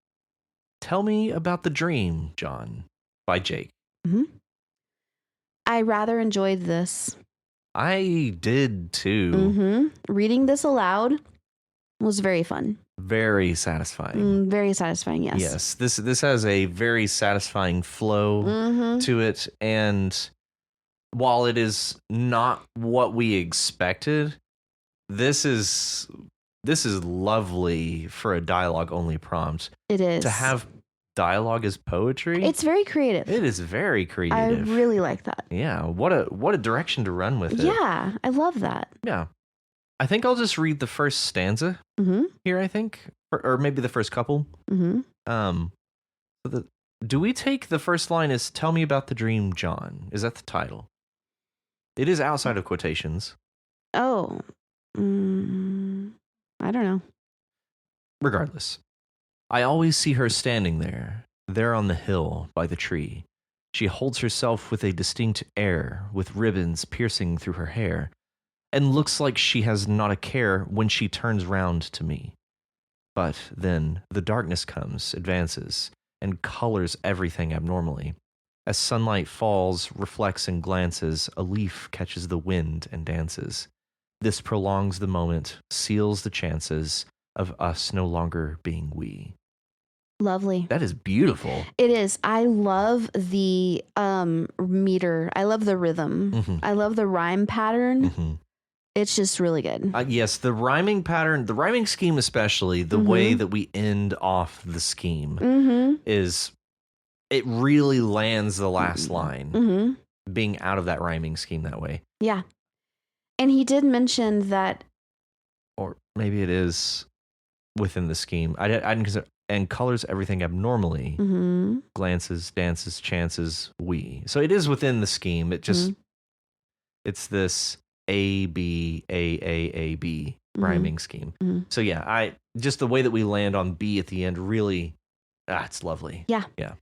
Tell Me About the Dream, John. by Jake. Mm-hmm. I rather enjoyed this. I did too. Mm-hmm. Reading this aloud was very fun. Very satisfying. Very satisfying, yes. Yes, this has a very satisfying flow to it, and while it is not what we expected, this is lovely for a dialogue only prompt. It is. To have dialogue as poetry. It's very creative. It is very creative. I really like that. Yeah, what a direction to run with it. Yeah, I love that. Yeah. I think I'll just read the first stanza here, I think. Or maybe the first couple. Do we take the first line as "Tell me about the dream, John"? Is that the title? It is outside of quotations. Oh. I don't know. Regardless. I always see her standing there on the hill by the tree. She holds herself with a distinct air, with ribbons piercing through her hair, and looks like she has not a care when she turns round to me. But then the darkness comes, advances, and colors everything abnormally. As sunlight falls, reflects and glances, a leaf catches the wind and dances. This prolongs the moment, seals the chances of us no longer being we. Lovely. That is beautiful. It is. I love the meter. I love the rhythm. I love the rhyme pattern. It's just really good. Yes, the rhyming pattern, the rhyming scheme especially, the way that we end off the scheme is, it really lands the last line being out of that rhyming scheme that way. Yeah. And he did mention that. Or maybe it is within the scheme. I didn't consider, and colors everything abnormally. Glances, dances, chances, we. So it is within the scheme. It just, it's this A, B, A, B rhyming scheme. So yeah, just the way that we land on B at the end really, it's lovely. Yeah. Yeah.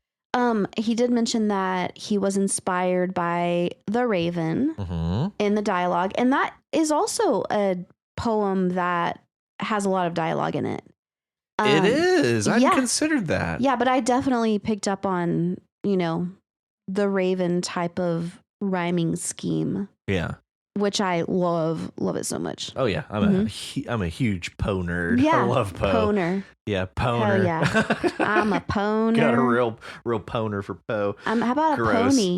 He did mention that he was inspired by The Raven in the dialogue. And that is also a poem that has a lot of dialogue in it. It is. I hadn't considered that. Yeah, but I definitely picked up on, The Raven type of rhyming scheme. Yeah. Which I love it so much. Oh yeah, I'm a huge Poe nerd. Yeah, I love Poe. Poner. Yeah, Poner. Hell yeah, I'm a Poner. Got a real Poner for Poe. How about a pony?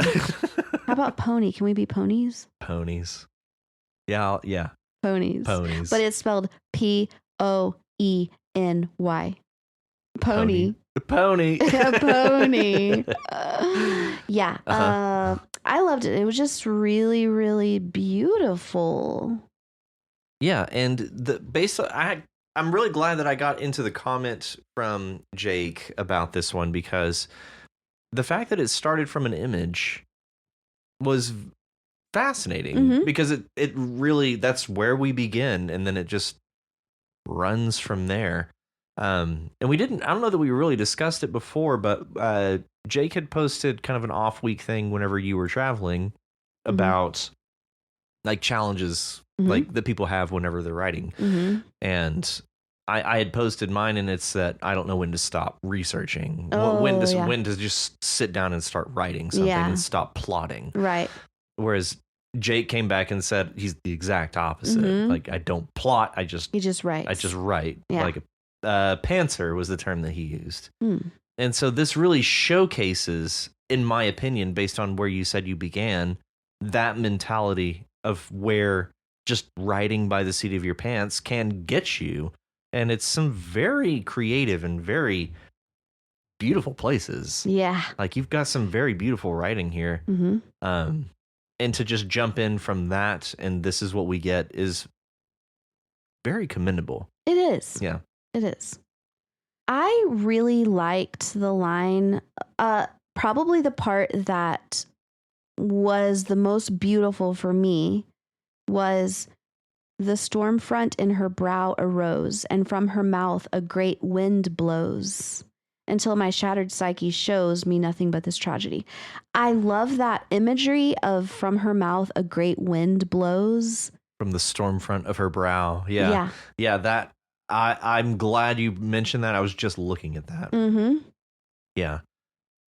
How about pony? Can we be ponies? Ponies. Yeah, yeah. Ponies. Ponies. But it's spelled Poeny. Pony. Pony. A pony. Yeah. I loved it. It was just really, really beautiful. Yeah, and I'm really glad that I got into the comment from Jake about this one, because the fact that it started from an image was fascinating, because it really, that's where we begin, and then it just runs from there. And I don't know that we really discussed it before, but Jake had posted kind of an off week thing whenever you were traveling about like challenges like that people have whenever they're writing. And I had posted mine, and it's that I don't know when to stop researching, when to just sit down and start writing something and stop plotting. Right. Whereas Jake came back and said he's the exact opposite. Like, I don't plot. He just writes. I just write. Yeah. Like pantser was the term that he used. And so this really showcases, in my opinion, based on where you said you began, that mentality of where just writing by the seat of your pants can get you. And it's some very creative and very beautiful places. Yeah. Like, you've got some very beautiful writing here. And to just jump in from that, and this is what we get, is very commendable. It is. Yeah. It is. I really liked the line, probably the part that was the most beautiful for me was, the storm front in her brow arose, and from her mouth a great wind blows, until my shattered psyche shows me nothing but this tragedy. I love that imagery of from her mouth a great wind blows. From the storm front of her brow. Yeah. Yeah, that I'm glad you mentioned that. I was just looking at that. Yeah.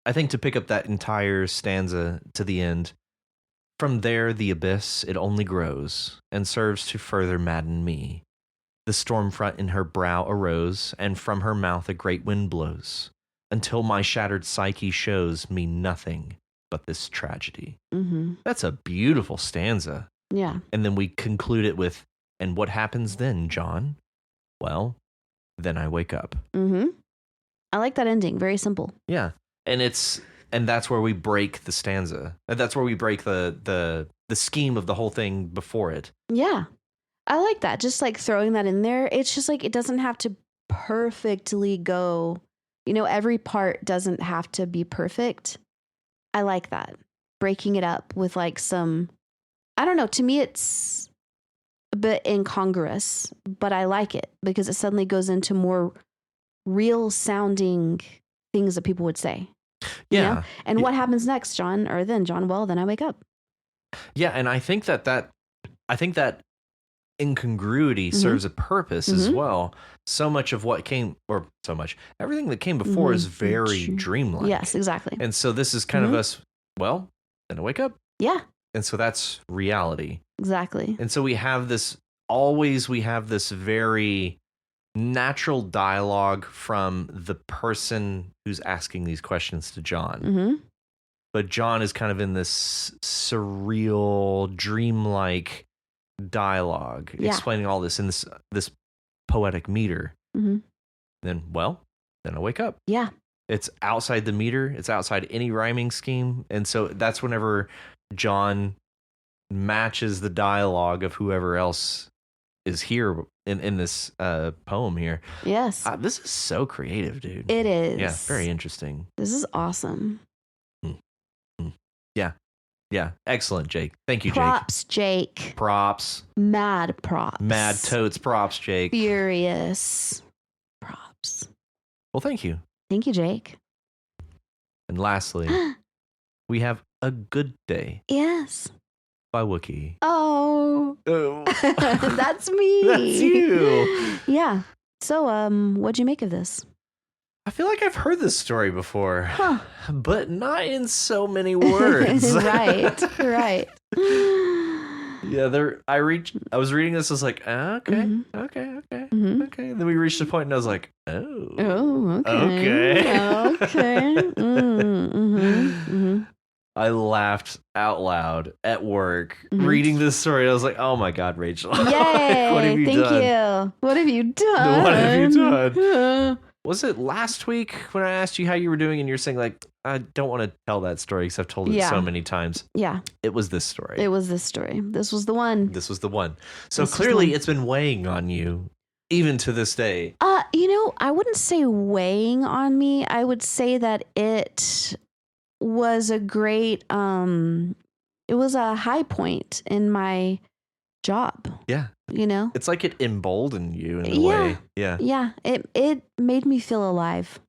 I think to pick up that entire stanza to the end, from there the abyss, it only grows, and serves to further madden me. The storm front in her brow arose, and from her mouth a great wind blows, until my shattered psyche shows me nothing but this tragedy. Mm-hmm. That's a beautiful stanza. Yeah. And then we conclude it with, and what happens then, John? Well, then I wake up. Mm-hmm. I like that ending. Very simple. Yeah. And that's where we break the stanza. That's where we break the scheme of the whole thing before it. Yeah. I like that. Just like throwing that in there. It's just like, it doesn't have to perfectly go, every part doesn't have to be perfect. I like that. Breaking it up with like some, I don't know, to me it's a bit incongruous, but I like it because it suddenly goes into more real sounding things that people would say. Yeah. And what happens next, John? Or then, John, well, then I wake up. Yeah, and I think that incongruity serves a purpose as well. So much of what came, or so much, everything that came before is very dreamlike. Yes, exactly. And so this is kind of us, well, then I wake up. Yeah. And so that's reality. Exactly. And so we have this very natural dialogue from the person who's asking these questions to John. Mm-hmm. But John is kind of in this surreal, dreamlike dialogue, explaining all this in this poetic meter. Mm-hmm. Then I wake up. Yeah. It's outside the meter. It's outside any rhyming scheme. And so that's whenever John matches the dialogue of whoever else is here in this poem here. Yes. This is so creative, dude. It is. Yeah, very interesting. This is awesome. Yeah. Yeah. Excellent, Jake. Thank you, Props, Jake. Props. Mad props. Mad totes props, Jake. Furious props. Well, thank you. Thank you, Jake. And lastly, we have A Good Day. Yes. By Wookiee. Oh. That's me. That's you. Yeah. So, what'd you make of this? I feel like I've heard this story before, huh. but not in so many words. Right. Yeah, I was reading this, I was like, okay. Mm-hmm. And then we reached a point and I was like, okay. I laughed out loud at work reading this story. I was like, oh my God, Rachel. Yay. What have you done? Thank you. What have you done? What have you done? Was it last week when I asked you how you were doing and you're saying like, I don't want to tell that story because I've told it so many times. Yeah. It was this story. It was this story. This was the one. So clearly it's been weighing on you even to this day. I wouldn't say weighing on me. I would say that it was a great, it was a high point in my job. Yeah. It's like it emboldened you in a way. Yeah. Yeah. It made me feel alive.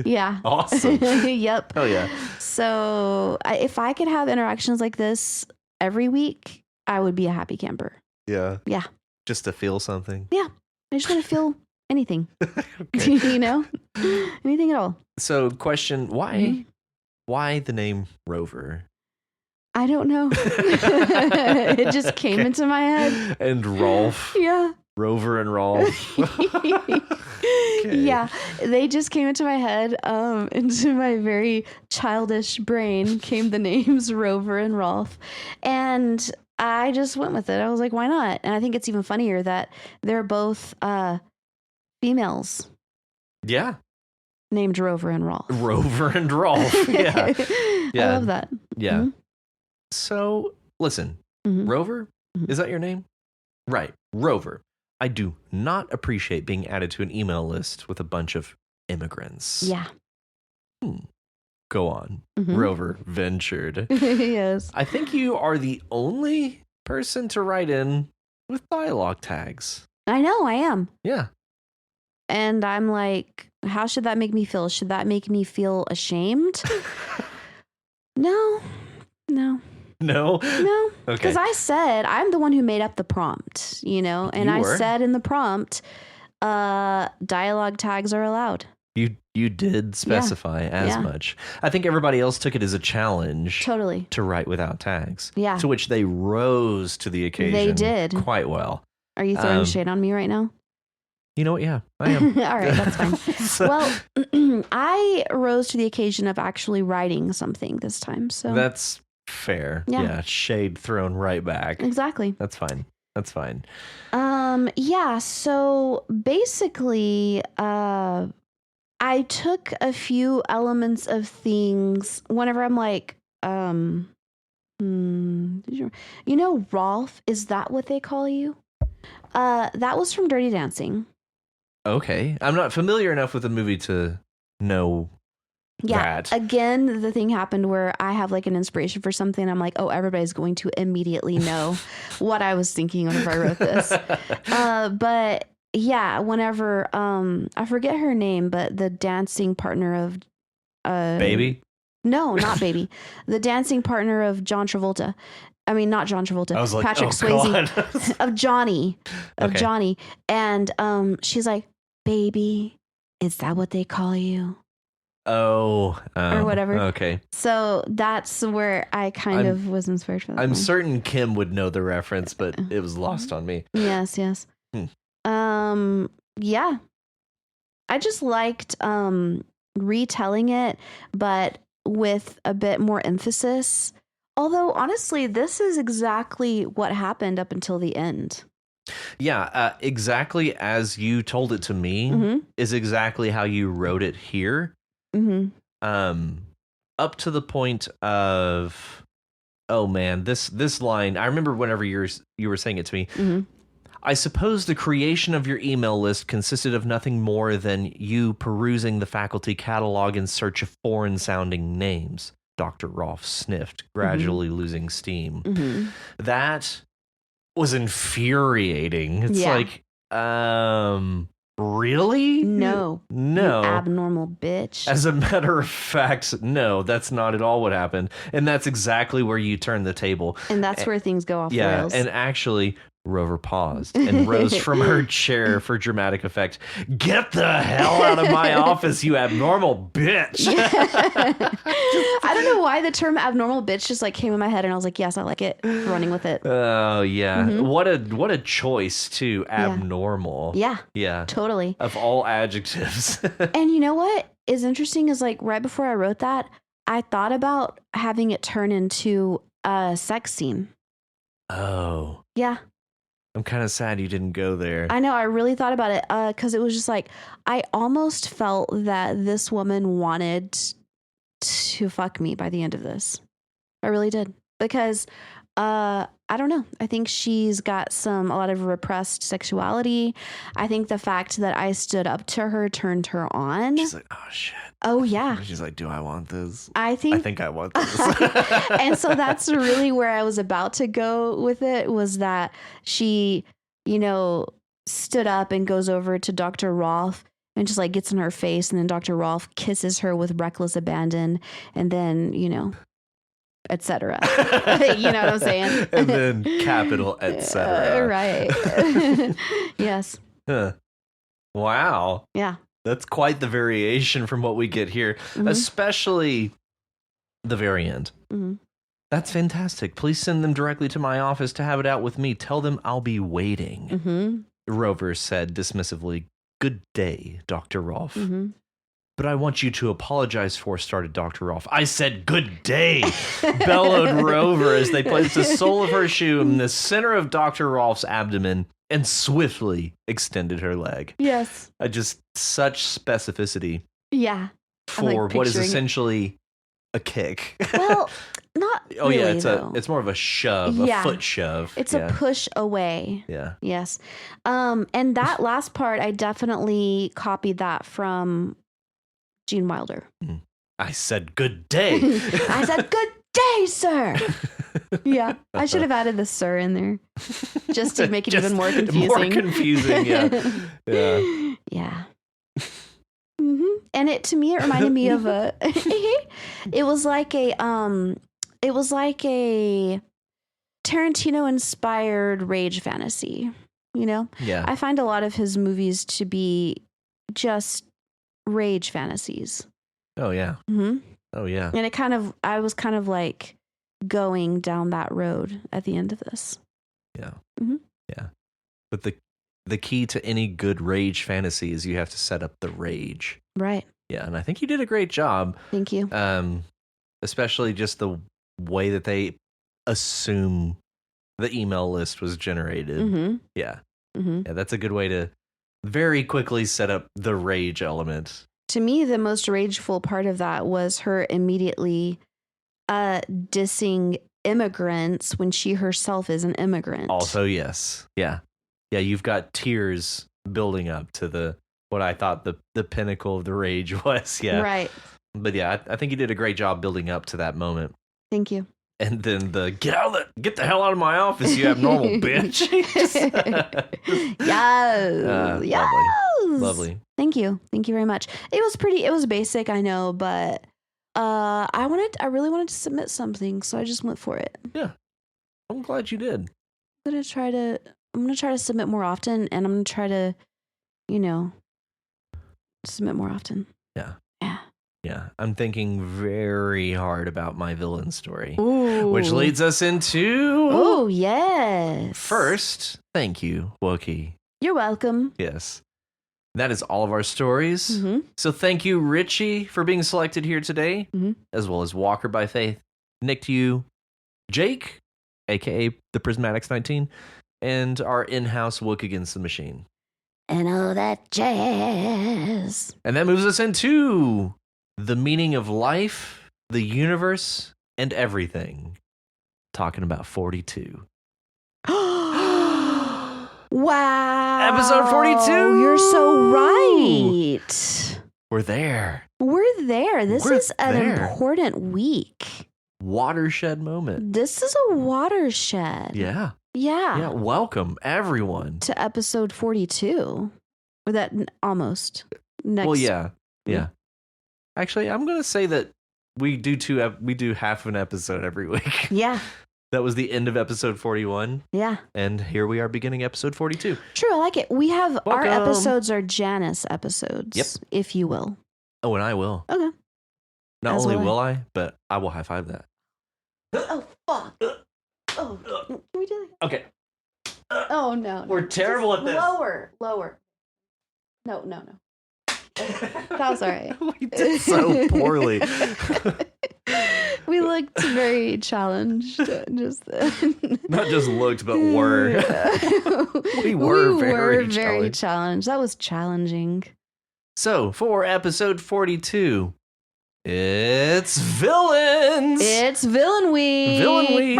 Yeah. Awesome. Yep. Oh yeah. So if I could have interactions like this every week, I would be a happy camper. Yeah. Yeah. Just to feel something. Yeah. I just want to feel anything. Anything at all. So question, why the name Rover? I don't know. It just came into my head. And Rolf. Yeah. Rover and Rolf. Yeah. They just came into my head. Into my very childish brain came the names Rover and Rolf. And I just went with it. I was like, why not? And I think it's even funnier that they're both females. Yeah. Named Rover and Rolf. Rover and Rolf. Yeah. I love that. Yeah. Mm-hmm. So, listen, Rover, is that your name? Right, Rover. I do not appreciate being added to an email list with a bunch of immigrants. Yeah. Go on. Rover ventured. Yes. I think you are the only person to write in with dialogue tags. I know, I am. Yeah. And I'm like, how should that make me feel? Should that make me feel ashamed? No. Okay. Because I said, I'm the one who made up the prompt, and I said in the prompt, dialogue tags are allowed. You did specify as much. I think everybody else took it as a challenge. Totally. To write without tags. Yeah. To which they rose to the occasion. They did. Quite well. Are you throwing shade on me right now? You know what? Yeah, I am. All right, that's fine. Well, I rose to the occasion of actually writing something this time. So that's fair. Yeah, shade thrown right back. Exactly. That's fine. That's fine. Yeah, so basically, I took a few elements of things whenever I'm like, Rolf, is that what they call you? That was from Dirty Dancing. Okay. I'm not familiar enough with the movie to know that. Again, the thing happened where I have like an inspiration for something. I'm like, oh, everybody's going to immediately know what I was thinking whenever I wrote this. But yeah, whenever, I forget her name, but the dancing partner of, Baby? No, not Baby. The dancing partner of John Travolta. I mean, not John Travolta. I was like, Patrick Swayze. Of Johnny. Johnny. And she's like, baby, is that what they call you? Or whatever. Okay. So that's where I kind of was inspired for that. I'm certain Kim would know the reference, but it was lost on me. Yes. Yeah. I just liked retelling it, but with a bit more emphasis. Although, honestly, this is exactly what happened up until the end. Yeah, exactly as you told it to me is exactly how you wrote it here. Up to the point of, oh man, this line. I remember whenever you were saying it to me. I suppose the creation of your email list consisted of nothing more than you perusing the faculty catalog in search of foreign-sounding names. Dr. Rolf sniffed, gradually losing steam. That was infuriating. It's like, really? No. You abnormal bitch. As a matter of fact, no, that's not at all what happened. And that's exactly where you turn the table. And that's where things go off rails. And actually, Rover paused and rose from her chair for dramatic effect. Get the hell out of my office, you abnormal bitch. I don't know why the term abnormal bitch just like came in my head, and I was like, yes, I like it. Running with it. Oh yeah. What a choice too. Abnormal. Yeah. Totally. Of all adjectives. And you know what is interesting is like right before I wrote that, I thought about having it turn into a sex scene. Oh. Yeah. I'm kind of sad you didn't go there. I know. I really thought about it because it was just like, I almost felt that this woman wanted to fuck me by the end of this. I really did. Because, I don't know. I think she's got a lot of repressed sexuality. I think the fact that I stood up to her turned her on. She's like, oh shit. Oh yeah. She's like, do I want this? I think I want this. And so that's really where I was about to go with it, was that she, stood up and goes over to Dr. Rolf and just like gets in her face, and then Dr. Rolf kisses her with reckless abandon, and then, etc. You know what I'm saying? And then capital etc. Right. Yes. Huh. Wow. Yeah. That's quite the variation from what we get here, especially the very end. That's fantastic. Please send them directly to my office to have it out with me. Tell them I'll be waiting. Rover said dismissively, "Good day, Dr. Rolf." But I want you to apologize for, started Dr. Rolf. I said, good day, bellowed Rover as they placed the sole of her shoe in the center of Dr. Rolf's abdomen and swiftly extended her leg. Yes. Such specificity. Yeah. For what is essentially a kick. Well, not really, it's more of a shove, a foot shove. It's a push away. Yeah. Yes. And that last part, I definitely copied that from Gene Wilder. I said, good day. I said, good day, sir. Yeah. I should have added the sir in there just to make it even more confusing. More confusing, yeah. Yeah. Yeah. And to me, it reminded me of it was like a Tarantino inspired rage fantasy, Yeah. I find a lot of his movies to be just rage fantasies. Oh, yeah. Mm-hmm. Oh, yeah. And I was kind of like going down that road at the end of this. Yeah. Mm-hmm. Yeah. But the key to any good rage fantasy is you have to set up the rage. Right. Yeah, and I think you did a great job. Thank you. Especially just the way that they assume the email list was generated. Mm-hmm. Yeah. Mm-hmm. Yeah, that's a good way to very quickly set up the rage element. To me, the most rageful part of that was her immediately dissing immigrants when she herself is an immigrant. Also, yes. Yeah. Yeah, you've got tears building up to what I thought the pinnacle of the rage was. Yeah. Right. But yeah, I think you did a great job building up to that moment. Thank you. And then get the hell out of my office, you abnormal bitch. Yes. Lovely. Thank you very much. It was basic, I know, but I really wanted to submit something, so I just went for it. Yeah. I'm glad you did. I'm gonna try to submit more often, and I'm gonna try to, submit more often. Yeah. Yeah. Yeah. I'm thinking very hard about my villain story. Ooh. Which leads us into... Oh, yes. First, thank you, Wookie. You're welcome. Yes. That is all of our stories. Mm-hmm. So thank you, Richie, for being selected here today, mm-hmm. as well as Walker by Faith, Nick to you, Jake, a.k.a. the Prismatics 19, and our in-house Wook Against the Machine. And all that jazz. And that moves us into the meaning of life, the universe, and everything. Talking about 42. Wow. Episode 42. You're so right. We're there. This is an important week. Watershed moment. This is a watershed. Yeah. Yeah. Yeah. Welcome, everyone. To episode 42. Or that almost. Next. Well, yeah. Yeah. Actually, I'm going to say that we do half an episode every week. Yeah. That was the end of episode 41. Yeah. And here we are beginning episode 42. True, I like it. We have Welcome. Our episodes are Janice episodes. Yep. If you will. Oh, and I will. Okay. Not only will I, but I will high five that. Oh, fuck. Oh, can we do that? Okay. Oh, no. We're terrible at this. Lower. No. That was all right. We did so poorly. We looked very challenged. Not just looked, but were. we were very challenged. That was challenging. So, for episode 42, it's villains. It's Villain Week. Villain Week.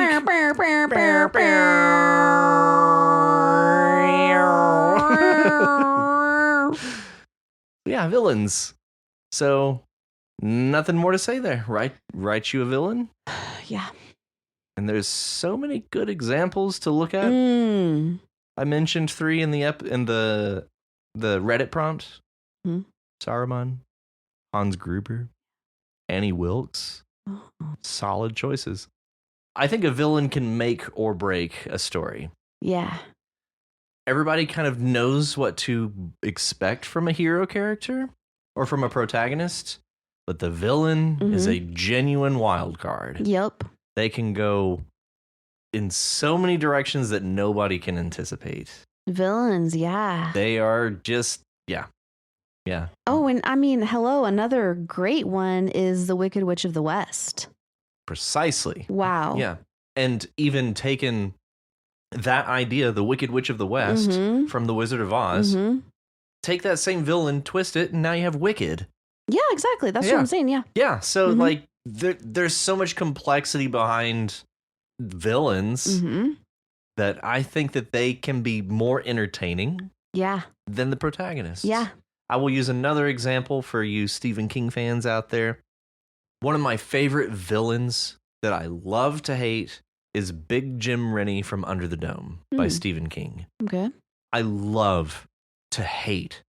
Yeah, villains. So, nothing more to say there. Write you a villain. Yeah. And there's so many good examples to look at. I mentioned 3 in the Reddit prompt. Saruman, Hans Gruber, Annie Wilkes. Solid choices. I think a villain can make or break a story. Yeah. Everybody kind of knows what to expect from a hero character or from a protagonist, but the villain is a genuine wild card. Yep. They can go in so many directions that nobody can anticipate. Villains, yeah. They are just, yeah. Oh, and I mean, hello, another great one is The Wicked Witch of the West. Precisely. Wow. Yeah. And even taken that idea, the Wicked Witch of the West, from The Wizard of Oz, take that same villain, twist it, and now you have Wicked. Yeah, exactly. That's what I'm saying, yeah. Yeah, so like there's so much complexity behind villains that I think that they can be more entertaining than the protagonists. Yeah. I will use another example for you Stephen King fans out there. One of my favorite villains that I love to hate is Big Jim Rennie from Under the Dome by Stephen King. Okay. I love to hate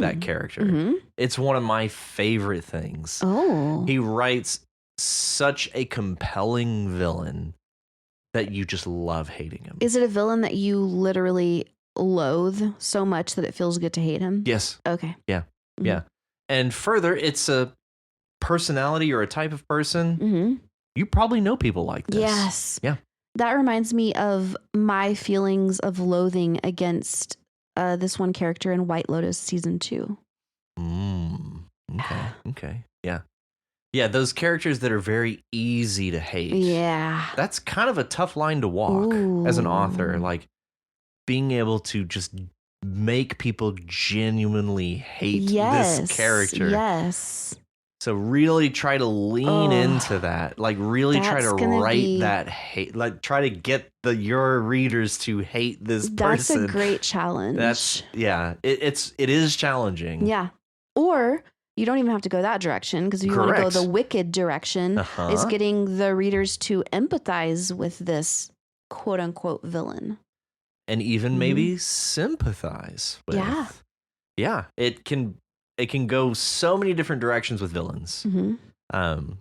that character. It's one of my favorite things. Oh. He writes such a compelling villain that you just love hating him. Is it a villain that you literally loathe so much that it feels good to hate him? Yes. Okay. Yeah. Yeah. And further, it's a personality or a type of person. Mm-hmm. You probably know people like this. Yes. Yeah. That reminds me of my feelings of loathing against this one character in White Lotus season 2. Okay. Yeah. Yeah, those characters that are very easy to hate. Yeah. That's kind of a tough line to walk as an author. Like, being able to just make people genuinely hate this character. Yes. So really try to lean into that. Like, really try to write that hate. Like, try to get your readers to hate this person. That's a great challenge. It is challenging. Yeah. Or you don't even have to go that direction, because if you want to go the wicked direction, is getting the readers to empathize with this quote unquote villain. And even maybe sympathize with. Yeah. Yeah. It can go so many different directions with villains. Mm-hmm.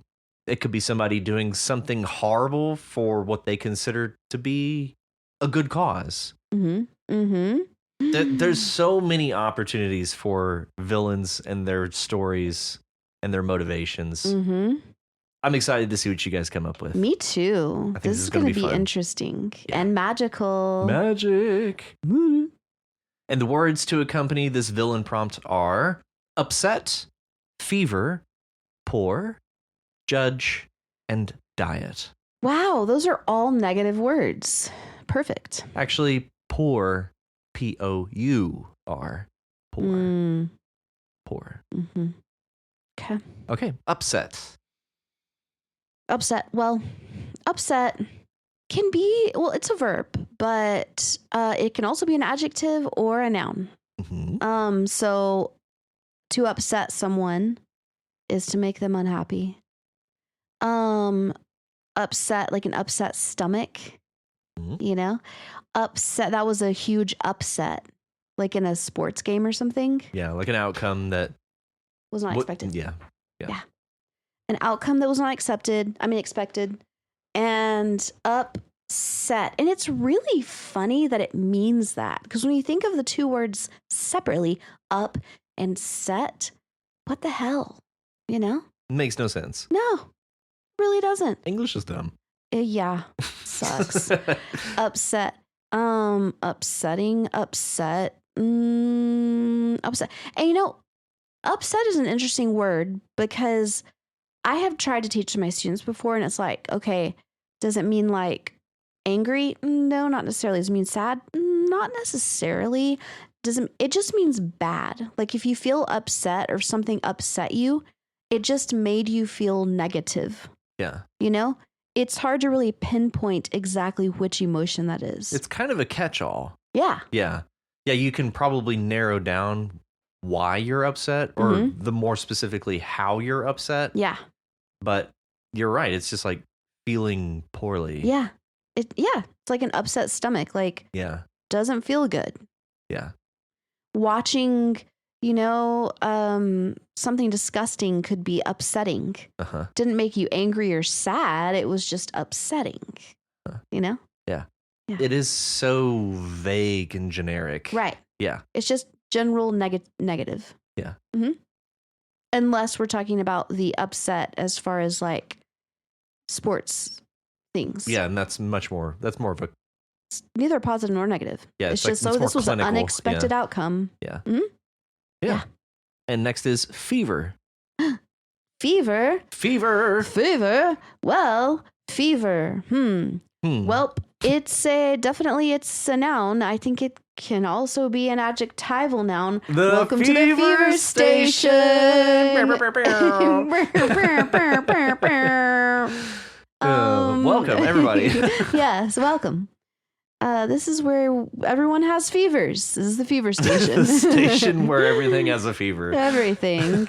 It could be somebody doing something horrible for what they consider to be a good cause. Mm-hmm. Mm-hmm. There's so many opportunities for villains and their stories and their motivations. Mm-hmm. I'm excited to see what you guys come up with. Me too. This is going to be interesting and magical. Magic. Mm-hmm. And the words to accompany this villain prompt are upset, fever, poor, judge, and diet. Wow, those are all negative words. Perfect. Actually, poor, P-O-U-R, poor. Poor. Mm-hmm. Okay, upset. Upset. Well, upset can be, it's a verb, but it can also be an adjective or a noun. Mm-hmm. So to upset someone is to make them unhappy. Upset, like an upset stomach, upset. That was a huge upset, like in a sports game or something. Yeah, like an outcome that was not expected. Yeah. An outcome that was not expected, and upset. And it's really funny that it means that, because when you think of the two words separately, up and set, what the hell? It makes no sense. No, really doesn't. English is dumb. Yeah, sucks. Upset. Upsetting, upset. Upset. And upset is an interesting word, because I have tried to teach to my students before, and it's like, okay, does it mean like angry? No, not necessarily. Does it mean sad? Not necessarily. It just means bad. Like if you feel upset or something upset you, it just made you feel negative. Yeah. It's hard to really pinpoint exactly which emotion that is. It's kind of a catch-all. Yeah. Yeah. Yeah, you can probably narrow down why you're upset, or the more specifically how you're upset. Yeah. But you're right. It's just like feeling poorly. Yeah. It's like an upset stomach. Like, doesn't feel good. Yeah. Watching, something disgusting could be upsetting. Didn't make you angry or sad. It was just upsetting. Yeah. It is so vague and generic. Right. Yeah. It's just general negative. Yeah. Mm-hmm. Unless we're talking about the upset as far as like sports things. Yeah, and that's more of a... It's neither positive nor negative. Yeah, it's just so this was an unexpected outcome. Yeah. Mm-hmm. Yeah. And next is fever. Fever. Well, fever. Well, it's a noun. I think it can also be an adjectival noun. Welcome to the fever station. Welcome, everybody. Yes, welcome. This is where everyone has fevers. This is the fever station. The station where everything has a fever. Everything.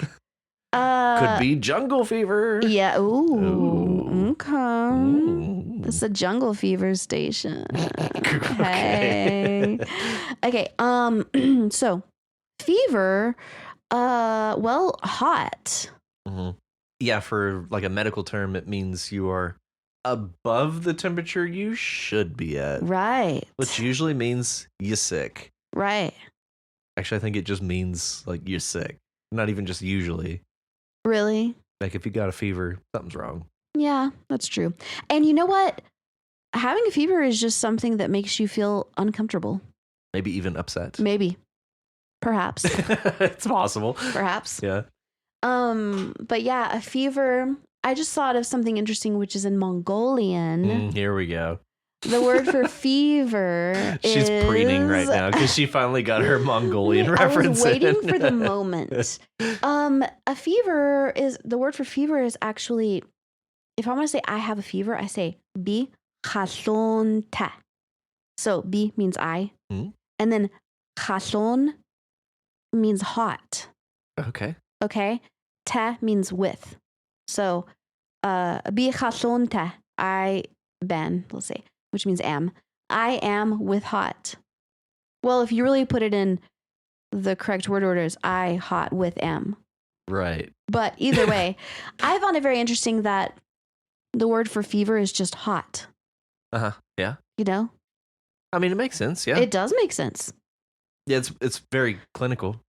Could be jungle fever. Yeah. Ooh. Okay. This is a jungle fever station. Okay. Okay. So, fever. Hot. Mm-hmm. Yeah, for like a medical term, it means you are above the temperature you should be at. Right. Which usually means you're sick. Right. Actually, I think it just means like you're sick. Not even just usually. Really? Like if you got a fever, something's wrong. Yeah, that's true. And you know what? Having a fever is just something that makes you feel uncomfortable. Maybe even upset. Maybe. Perhaps. It's possible. Perhaps. Yeah. But yeah, a fever. I just thought of something interesting, which is in Mongolian. Here we go. The word for fever She's preening right now because she finally got her Mongolian reference. I was waiting for the moment. A fever is, the word for fever is actually, if I want to say I have a fever, I say bi khason ta. So bi means I, and then khason means hot. Okay. Okay. Ta means with. So bi khason ta, I ben, let's say, which means am. I am with hot. Well, if you really put it in the correct word order, is I hot with am. Right. But either way, I found it very interesting that the word for fever is just hot. Yeah. You know? I mean, it makes sense. Yeah. It does make sense. Yeah. It's very clinical.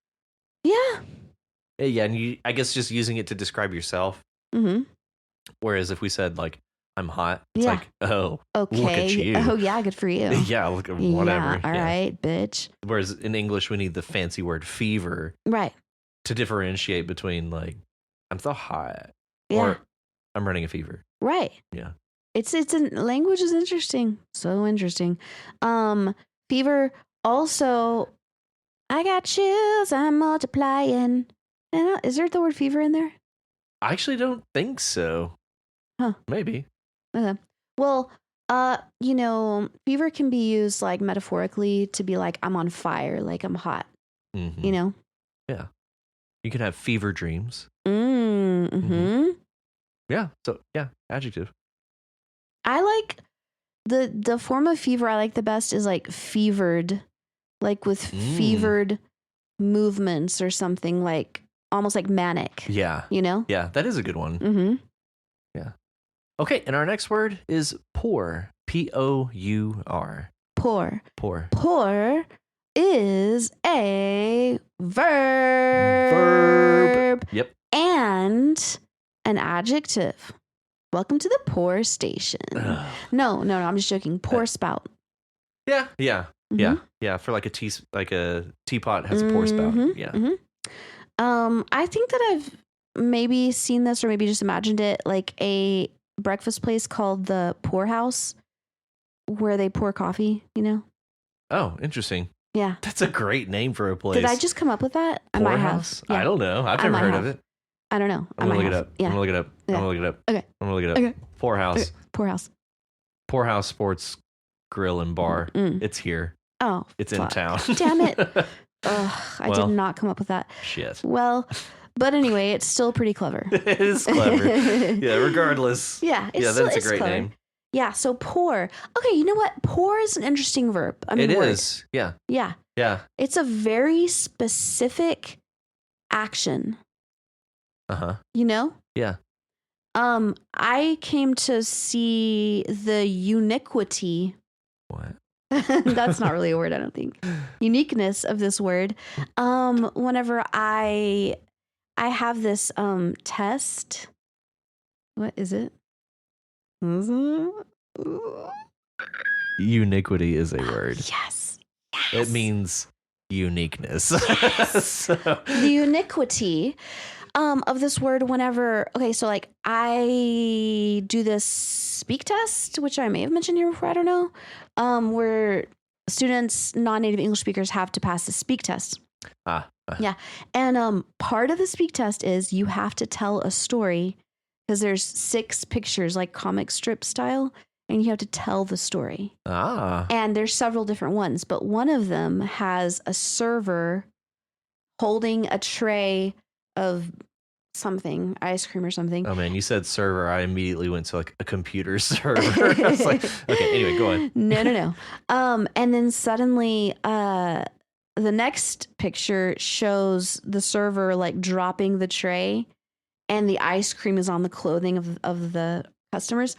Yeah. Yeah. And I guess just using it to describe yourself. Mm-hmm. Whereas if we said like, I'm hot, it's like, oh, okay. Look at you. Oh, yeah. Good for you. Yeah. Look at whatever. Yeah, all right, bitch. Whereas in English, we need the fancy word fever. Right. To differentiate between like, I'm so hot or I'm running a fever. Right. Yeah. Language is interesting. So interesting. Fever also, I got chills, I'm multiplying. Is there the word fever in there? I actually don't think so. Huh. Maybe. Okay. Well, fever can be used like metaphorically to be like, I'm on fire, like I'm hot, Mm-hmm. you know? Yeah. You can have fever dreams. Mm-hmm. Yeah. So yeah, adjective. I like the form of fever I like the best is like fevered, like with fevered movements or something, like almost like manic. Yeah. You know? Yeah, that is a good one. Mm-hmm. Yeah. Okay, and our next word is pour. P-O-U-R. Pour. Pour. Pour is a verb. Yep. And an adjective. Welcome to the pour station. No, I'm just joking. Pour spout. Yeah. For like a teapot has a pour spout. Yeah. Mm-hmm. I think that I've maybe seen this or maybe just imagined it, like a breakfast place called the Pour House, where they pour coffee. You know? Oh, interesting. Yeah. That's a great name for a place. Did I just come up with that? Pour House? Yeah. I don't know. I've never heard of it. I don't know. I'm gonna look it up. Yeah. I'm gonna look it up. Yeah. I'm gonna look it up. Okay. I'm gonna look it up. Okay. Pour House. Okay. Pour House. Pour House Sports Grill and Bar. It's here. Oh. It's in town. Damn it. I did not come up with that. Shit. Well, but anyway, it's still pretty clever. It is clever. Yeah, regardless. Yeah. That's a great name. Yeah. So pour. Okay. You know what? Pour is an interesting verb. It is. Yeah. Yeah. Yeah. It's a very specific action. Uh-huh. You know? Yeah. I came to see the uniquity. What? That's not really a word, I don't think. Uniqueness of this word. Whenever I have this test. What is it? Uniquity is a word. Yes. It means uniqueness. Yes. So. The uniquity of this word whenever, so like I do this speak test, which I may have mentioned here before, I don't know, where students, non-native English speakers, have to pass the speak test. Yeah. And part of the speak test is you have to tell a story because there's 6 pictures, like comic strip style, and you have to tell the story. And there's several different ones, but one of them has a server holding a tray of something, ice cream or something. Oh man, you said server. I immediately went to like a computer server. I was like, okay, anyway, go on. No. And then suddenly, the next picture shows the server like dropping the tray, and the ice cream is on the clothing of the customers.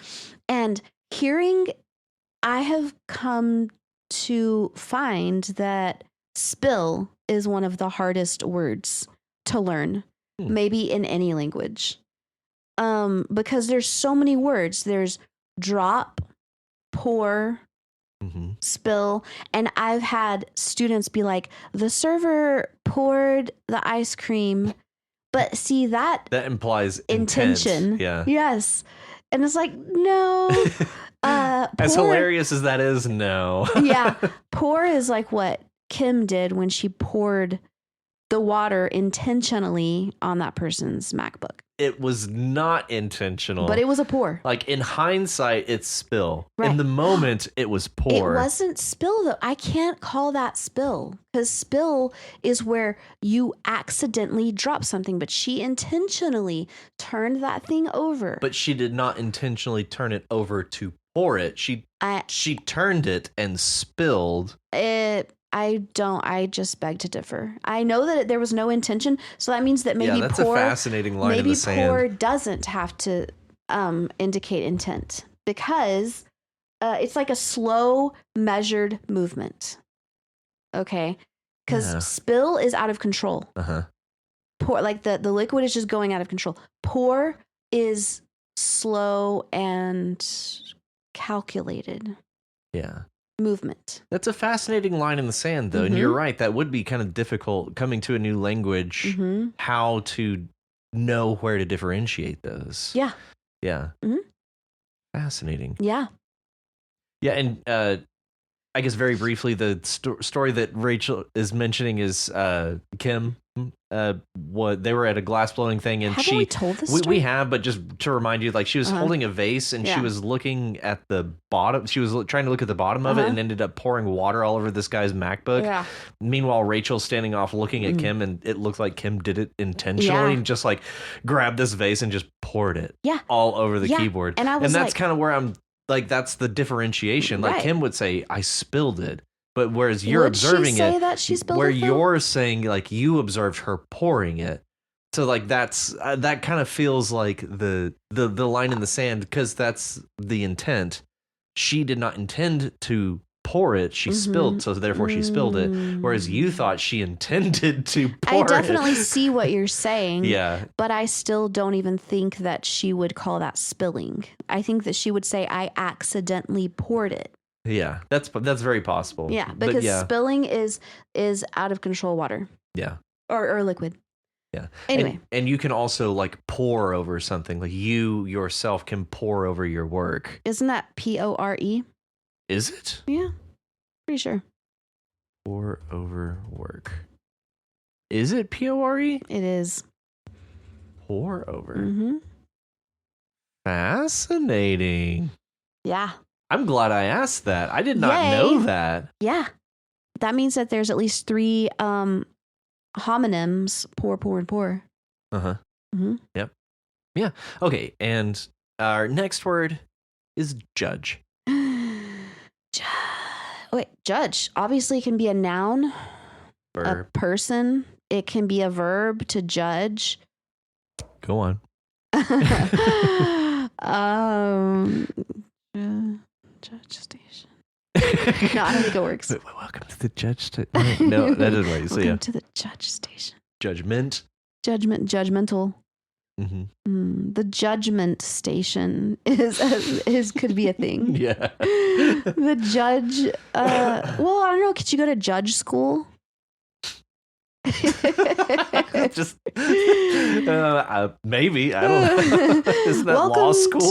And I have come to find that spill is one of the hardest words to learn, maybe in any language. Because there's so many words. There's drop, pour, spill. And I've had students be like, the server poured the ice cream. But see, that implies intention. Intent. Yeah. Yes. And it's like, no. As hilarious as that is, no. Yeah. Pour is like what Kim did when she poured the water intentionally on that person's MacBook. It was not intentional. But it was a pour. Like in hindsight, it's spill. Right. In the moment, it was pour. It wasn't spill though. I can't call that spill because spill is where you accidentally drop something, but she intentionally turned that thing over. But she did not intentionally turn it over to pour it. She turned it and spilled. I just beg to differ. I know that there was no intention, so that means that maybe that's pour, a fascinating line in the sand. Maybe pour doesn't have to indicate intent because it's like a slow, measured movement. Okay, because spill is out of control. Pour, like the liquid is just going out of control. Pour is slow and calculated. Yeah. Movement. That's a fascinating line in the sand, though. And you're right. That would be kind of difficult coming to a new language, how to know where to differentiate those. Yeah. Yeah. Fascinating. Yeah. Yeah. And I guess very briefly, the story that Rachel is mentioning is Kim. What they were at a glass blowing thing, and Haven't we told this story? We have, but just to remind you, like she was holding a vase and she was looking at the bottom. She was trying to look at the bottom of it and ended up pouring water all over this guy's MacBook. Yeah. Meanwhile, Rachel's standing off looking at Kim, and it looked like Kim did it intentionally and just like grabbed this vase and just poured it all over the keyboard. And that's kind of where I'm like, that's the differentiation. Like Kim would say, I spilled it. But whereas you're observing it, that she spilled where it, you're saying like you observed her pouring it, so like that's that kind of feels like the line in the sand because that's the intent. She did not intend to pour it; she spilled, so therefore she spilled it. Whereas you thought she intended to pour it. I definitely see what you're saying. Yeah, but I still don't even think that she would call that spilling. I think that she would say I accidentally poured it. Yeah, that's very possible. Yeah, because spilling is out of control water. Yeah. Or liquid. Yeah. Anyway. And you can also like pour over something. Like you yourself can pour over your work. Isn't that PORE? Is it? Yeah. Pretty sure. Pour over work. Is it PORE? It is. Pour over. Fascinating. Yeah. I'm glad I asked that. I did not know that. Yeah. That means that there's at least 3 homonyms, pour, and pour. Yep. Yeah. Okay. And our next word is judge. Judge obviously can be a noun, Verb. A person. It can be a verb to judge. Go on. Judge station. No, I don't think it works. Welcome to the judge station. No, that doesn't work. So Welcome to the judge station. Judgment. Judgmental. The judgment station could be a thing. Yeah. The judge. Well, I don't know. Could you go to judge school? Just maybe I don't know. Isn't that Welcome law school? To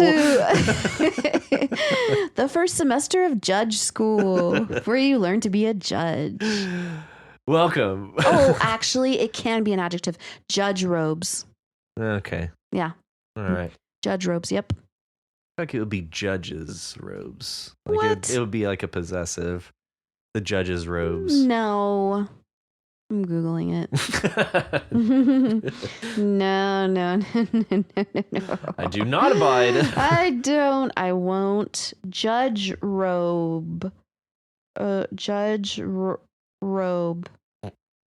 the first semester of judge school, where you learn to be a judge. Welcome. Oh, actually, it can be an adjective. Judge robes. Okay. Yeah. All right. Judge robes. Yep. Like it would be judges' robes. Like What? It would be like a possessive. The judges' robes. No. I'm Googling it. No. I do not abide. I won't. Judge robe. Robe.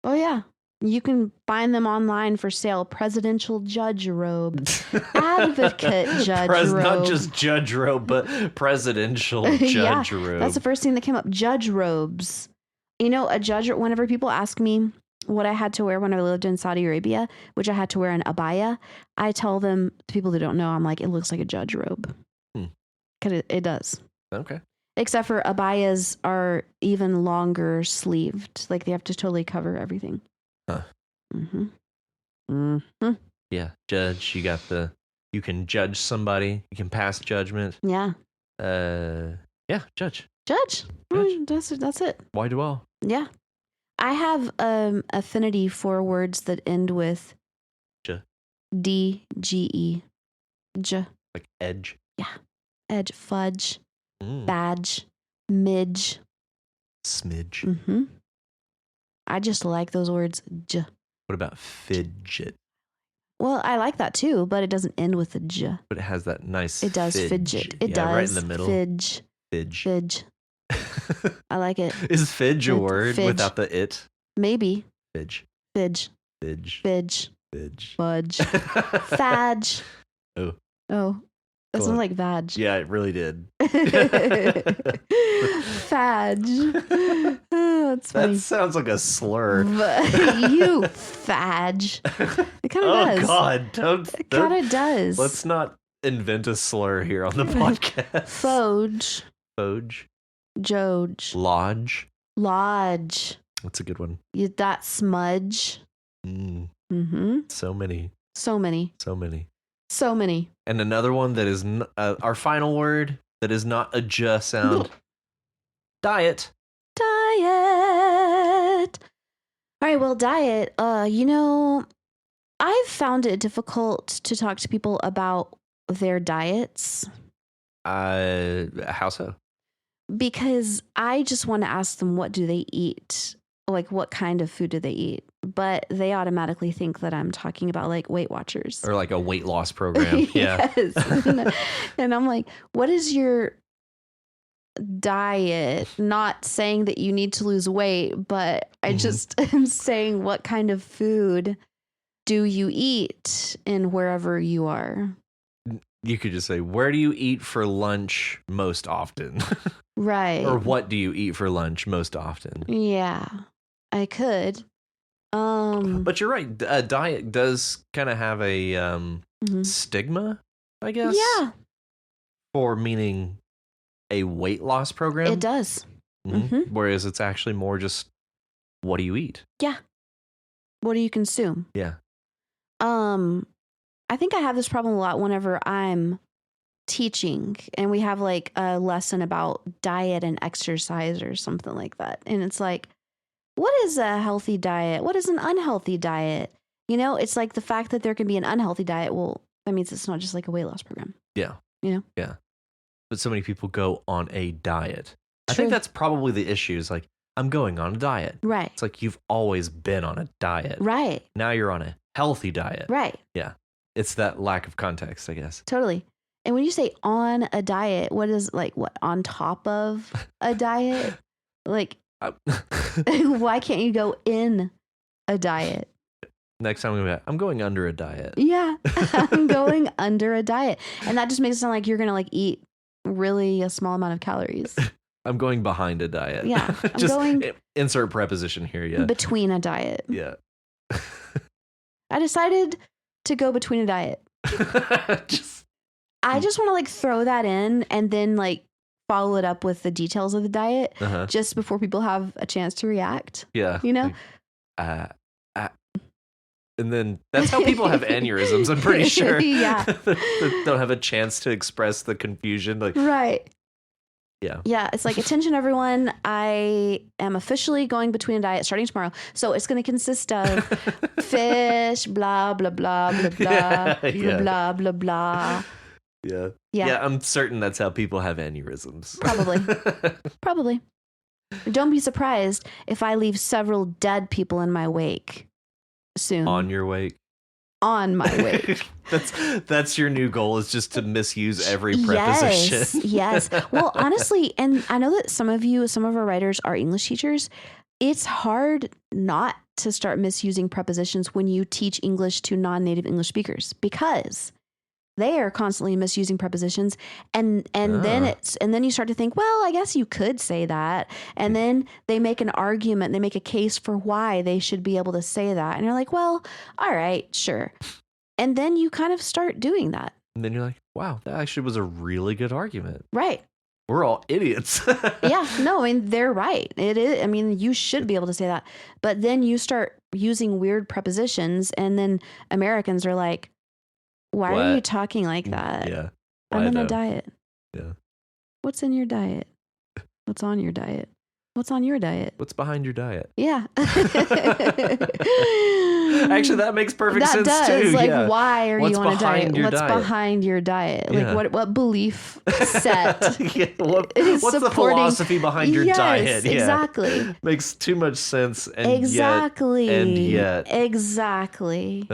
Oh, yeah. You can find them online for sale. Presidential judge robe. Advocate judge robe. Not just judge robe, but presidential judge robe. That's the first thing that came up. Judge robes. You know, a judge, whenever people ask me, what I had to wear when I lived in Saudi Arabia, which I had to wear an abaya, I tell them, people who don't know, I'm like, it looks like a judge robe. Because it does. Okay. Except for abayas are even longer sleeved. Like they have to totally cover everything. Huh. Mm-hmm. Mm-hmm. Yeah. Judge, you can judge somebody. You can pass judgment. Yeah. Yeah, judge. Judge. That's it. Why dwell? Yeah. I have affinity for words that end with J. D-G-E. J. Like edge. Yeah. Edge. Fudge. Badge. Midge. Smidge. Mm-hmm. I just like those words. J. What about fidget? Well, I like that too, but it doesn't end with a J. But it has that nice It does fidge. fidget. It does. Right in the middle. Fidge. Fidge. I like it. Is fidge a word Fidge. without the it? Maybe. Fidge. Fidge. Fidge. Fidge. Fidge. Fudge. Fadge. Oh. That sounds like vag. Yeah, it really did. Fadge. Oh, that's funny. That sounds like a slur. You fadge. It kind of does. Oh God, don't. It kind of does. Let's not invent a slur here on the podcast. Foge. Foge. Joge. Lodge. Lodge. That's a good one. That smudge. Mm-hmm. So many. So many. So many. So many. And another one that is our final word that is not a j sound. Diet. Diet. All right, well, diet. I've found it difficult to talk to people about their diets. How so? Because I just want to ask them, what do they eat? Like, what kind of food do they eat? But they automatically think that I'm talking about like Weight Watchers. Or like a weight loss program. Yeah. Yes. And I'm like, what is your diet? Not saying that you need to lose weight, but I just am saying, what kind of food do you eat in wherever you are? You could just say, where do you eat for lunch most often? Right. Or what do you eat for lunch most often? Yeah, I could. But you're right. A diet does kind of have a stigma, I guess. Yeah. For meaning a weight loss program. It does. Whereas it's actually more just, what do you eat? Yeah. What do you consume? Yeah. I think I have this problem a lot whenever I'm teaching and we have like a lesson about diet and exercise or something like that. And it's like, what is a healthy diet? What is an unhealthy diet? You know, it's like the fact that there can be an unhealthy diet. Well, that means it's not just like a weight loss program. Yeah. You know? Yeah. But so many people go on a diet. True. I think that's probably the issue is like, I'm going on a diet. Right. It's like you've always been on a diet. Right. Now you're on a healthy diet. Right. Yeah. It's that lack of context, I guess. Totally. And when you say on a diet, what is like what on top of a diet? Like, why can't you go in a diet? Next time I'm going under a diet. Yeah, I'm going under a diet. And that just makes it sound like you're going to like eat really a small amount of calories. I'm going behind a diet. Yeah. I'm just going insert preposition here. Yeah. Between a diet. Yeah. I decided to go between a diet. I just want to like throw that in and then like follow it up with the details of the diet just before people have a chance to react. Yeah. You know? And then that's how people have aneurysms, I'm pretty sure. Yeah. They don't have a chance to express the confusion. Like, right. Yeah. Yeah. It's like, attention, everyone. I am officially going between a diet starting tomorrow. So it's going to consist of fish, blah, blah, blah, blah, blah, blah, blah, blah, blah. Yeah. Yeah. Yeah. I'm certain that's how people have aneurysms. Probably. Don't be surprised if I leave several dead people in my wake soon. On your wake. On my wake. That's your new goal, is just to misuse every preposition. Yes. Well, honestly, and I know that some of our writers are English teachers. It's hard not to start misusing prepositions when you teach English to non-native English speakers, because they are constantly misusing prepositions, and then you start to think, well, I guess you could say that, and then they make an argument, they make a case for why they should be able to say that, and you're like, well, all right, sure, and then you kind of start doing that, and then you're like, wow, that actually was a really good argument, right? We're all idiots. Yeah, no, I mean, they're right. It is. I mean, you should be able to say that, but then you start using weird prepositions, and then Americans are like, why are you talking like that? Yeah. I'm on a diet. Yeah. What's in your diet? What's on your diet? What's on your diet? What's behind your diet? Yeah. Actually, that makes perfect sense too. Like, yeah. why are you on a diet? What's diet? behind your diet? Yeah. Like, what belief set? Yeah, what's the philosophy behind your diet? Yeah. Exactly. Makes too much sense. And exactly. Yet. Exactly.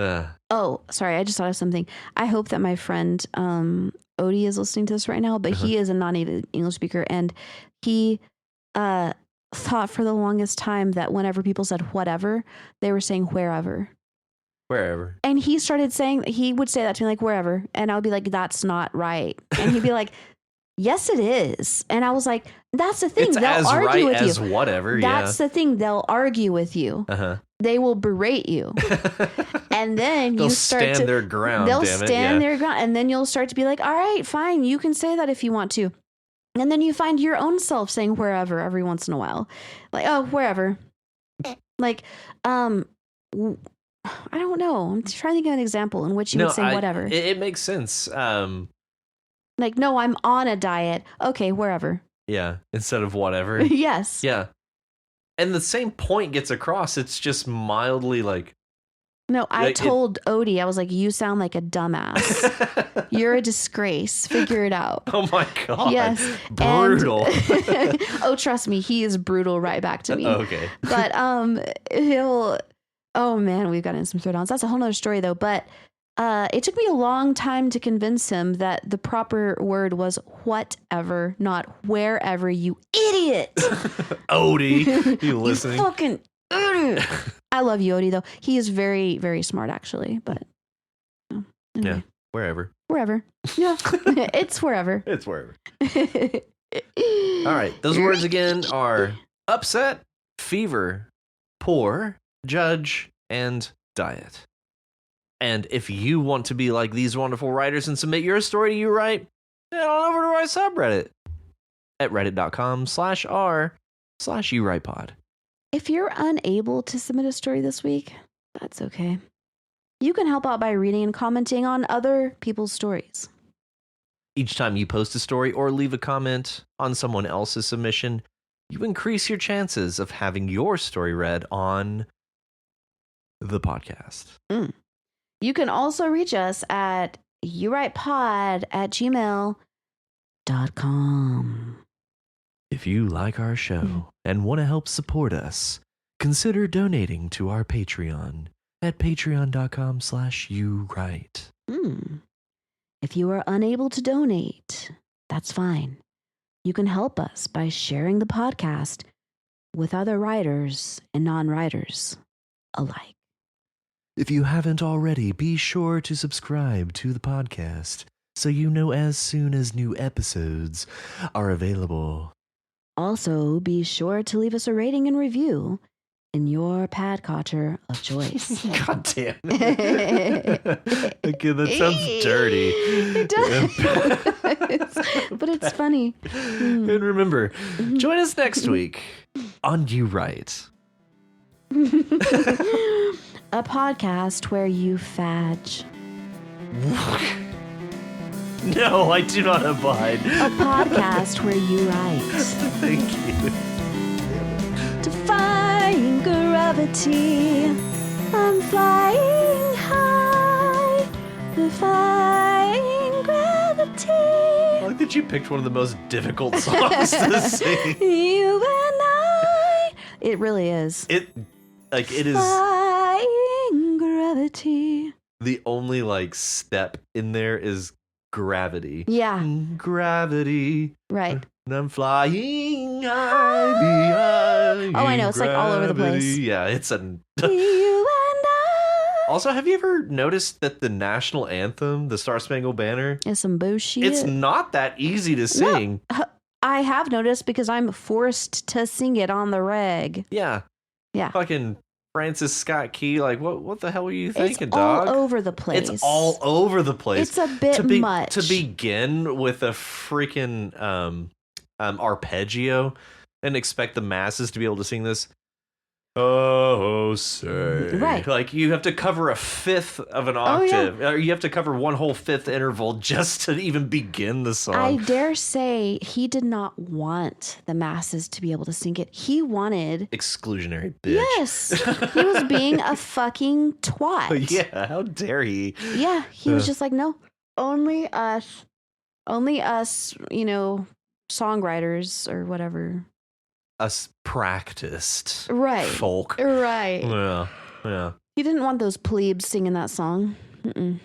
Oh, sorry. I just thought of something. I hope that my friend Odie is listening to this right now, but he is a non-native English speaker, and he thought for the longest time that whenever people said whatever, they were saying wherever. Wherever. And he started saying, he would say that to me, like, wherever. And I would be like, that's not right. And he'd be like, yes, it is. And I was like, that's the thing. They'll argue with you. As whatever. That's the thing. They'll argue with you. They will berate you. And then they'll stand their ground. They'll stand their ground. And then you'll start to be like, all right, fine. You can say that if you want to. And then you find your own self saying wherever every once in a while. Like, oh, wherever. Like, I don't know. I'm trying to think of an example in which you would say whatever. It makes sense. Like, no, I'm on a diet. Okay, wherever. Yeah, instead of whatever. Yes. Yeah. And the same point gets across. It's just mildly like... No, I told Odie, I was like, you sound like a dumbass. You're a disgrace. Figure it out. Oh my God. Yes. Brutal. Oh, trust me, he is brutal right back to me. Okay. But oh man, we've gotten some throwdowns. That's a whole nother story though. But it took me a long time to convince him that the proper word was whatever, not wherever, you idiot. Odie, you listening? You fucking idiot. I love you, Odie, though. He is very, very smart, actually. But anyway. Yeah, wherever. Wherever. Yeah, it's wherever. It's wherever. All right, those words again are upset, fever, poor, judge, and diet. And if you want to be like these wonderful writers and submit your story to You Write, head on over to our subreddit at reddit.com/r/YouWritePod. If you're unable to submit a story this week, that's okay. You can help out by reading and commenting on other people's stories. Each time you post a story or leave a comment on someone else's submission, you increase your chances of having your story read on the podcast. You can also reach us at yourwritepod@gmail.com. If you like our show and want to help support us, consider donating to our Patreon at patreon.com/YouWrite. If you are unable to donate, that's fine. You can help us by sharing the podcast with other writers and non-writers alike. If you haven't already, be sure to subscribe to the podcast so you know as soon as new episodes are available. Also, be sure to leave us a rating and review in your podcatcher of choice. God damn it. Okay, that sounds dirty. It does. But it's funny. And remember, join us next week on You Write. A podcast where you fadge. No, I do not abide. A podcast where you write. Thank you. Defying gravity, I'm flying high. Defying gravity. I like that you picked one of the most difficult songs to sing. You and I. It really is. It is Defying gravity. the only step in there is gravity. Yeah. Gravity. Right. And I'm flying high behind. Oh, I know. It's like all over the place. Yeah, it's a. You and I. Also, have you ever noticed that the national anthem, the Star Spangled Banner, It's some bullshit. it's not that easy to sing. No, I have noticed because I'm forced to sing it on the reg. Yeah. Yeah. Fucking Francis Scott Key, like what the hell were you thinking, it's dog? all over the place. It's all over the place. It's a bit much. To begin with a freaking arpeggio and expect the masses to be able to sing this. Oh, say. Right. Like, you have to cover a fifth of an octave. Or you have to cover one whole fifth interval just to even begin the song. I dare say he did not want the masses to be able to sing it. He wanted... Exclusionary bitch. Yes. He was being a fucking twat. Yeah, how dare he? Yeah, he was just like, no, only us, songwriters or whatever. Us practiced Right. folk. Right. Yeah. He didn't want those plebes singing that song. Mm-mm.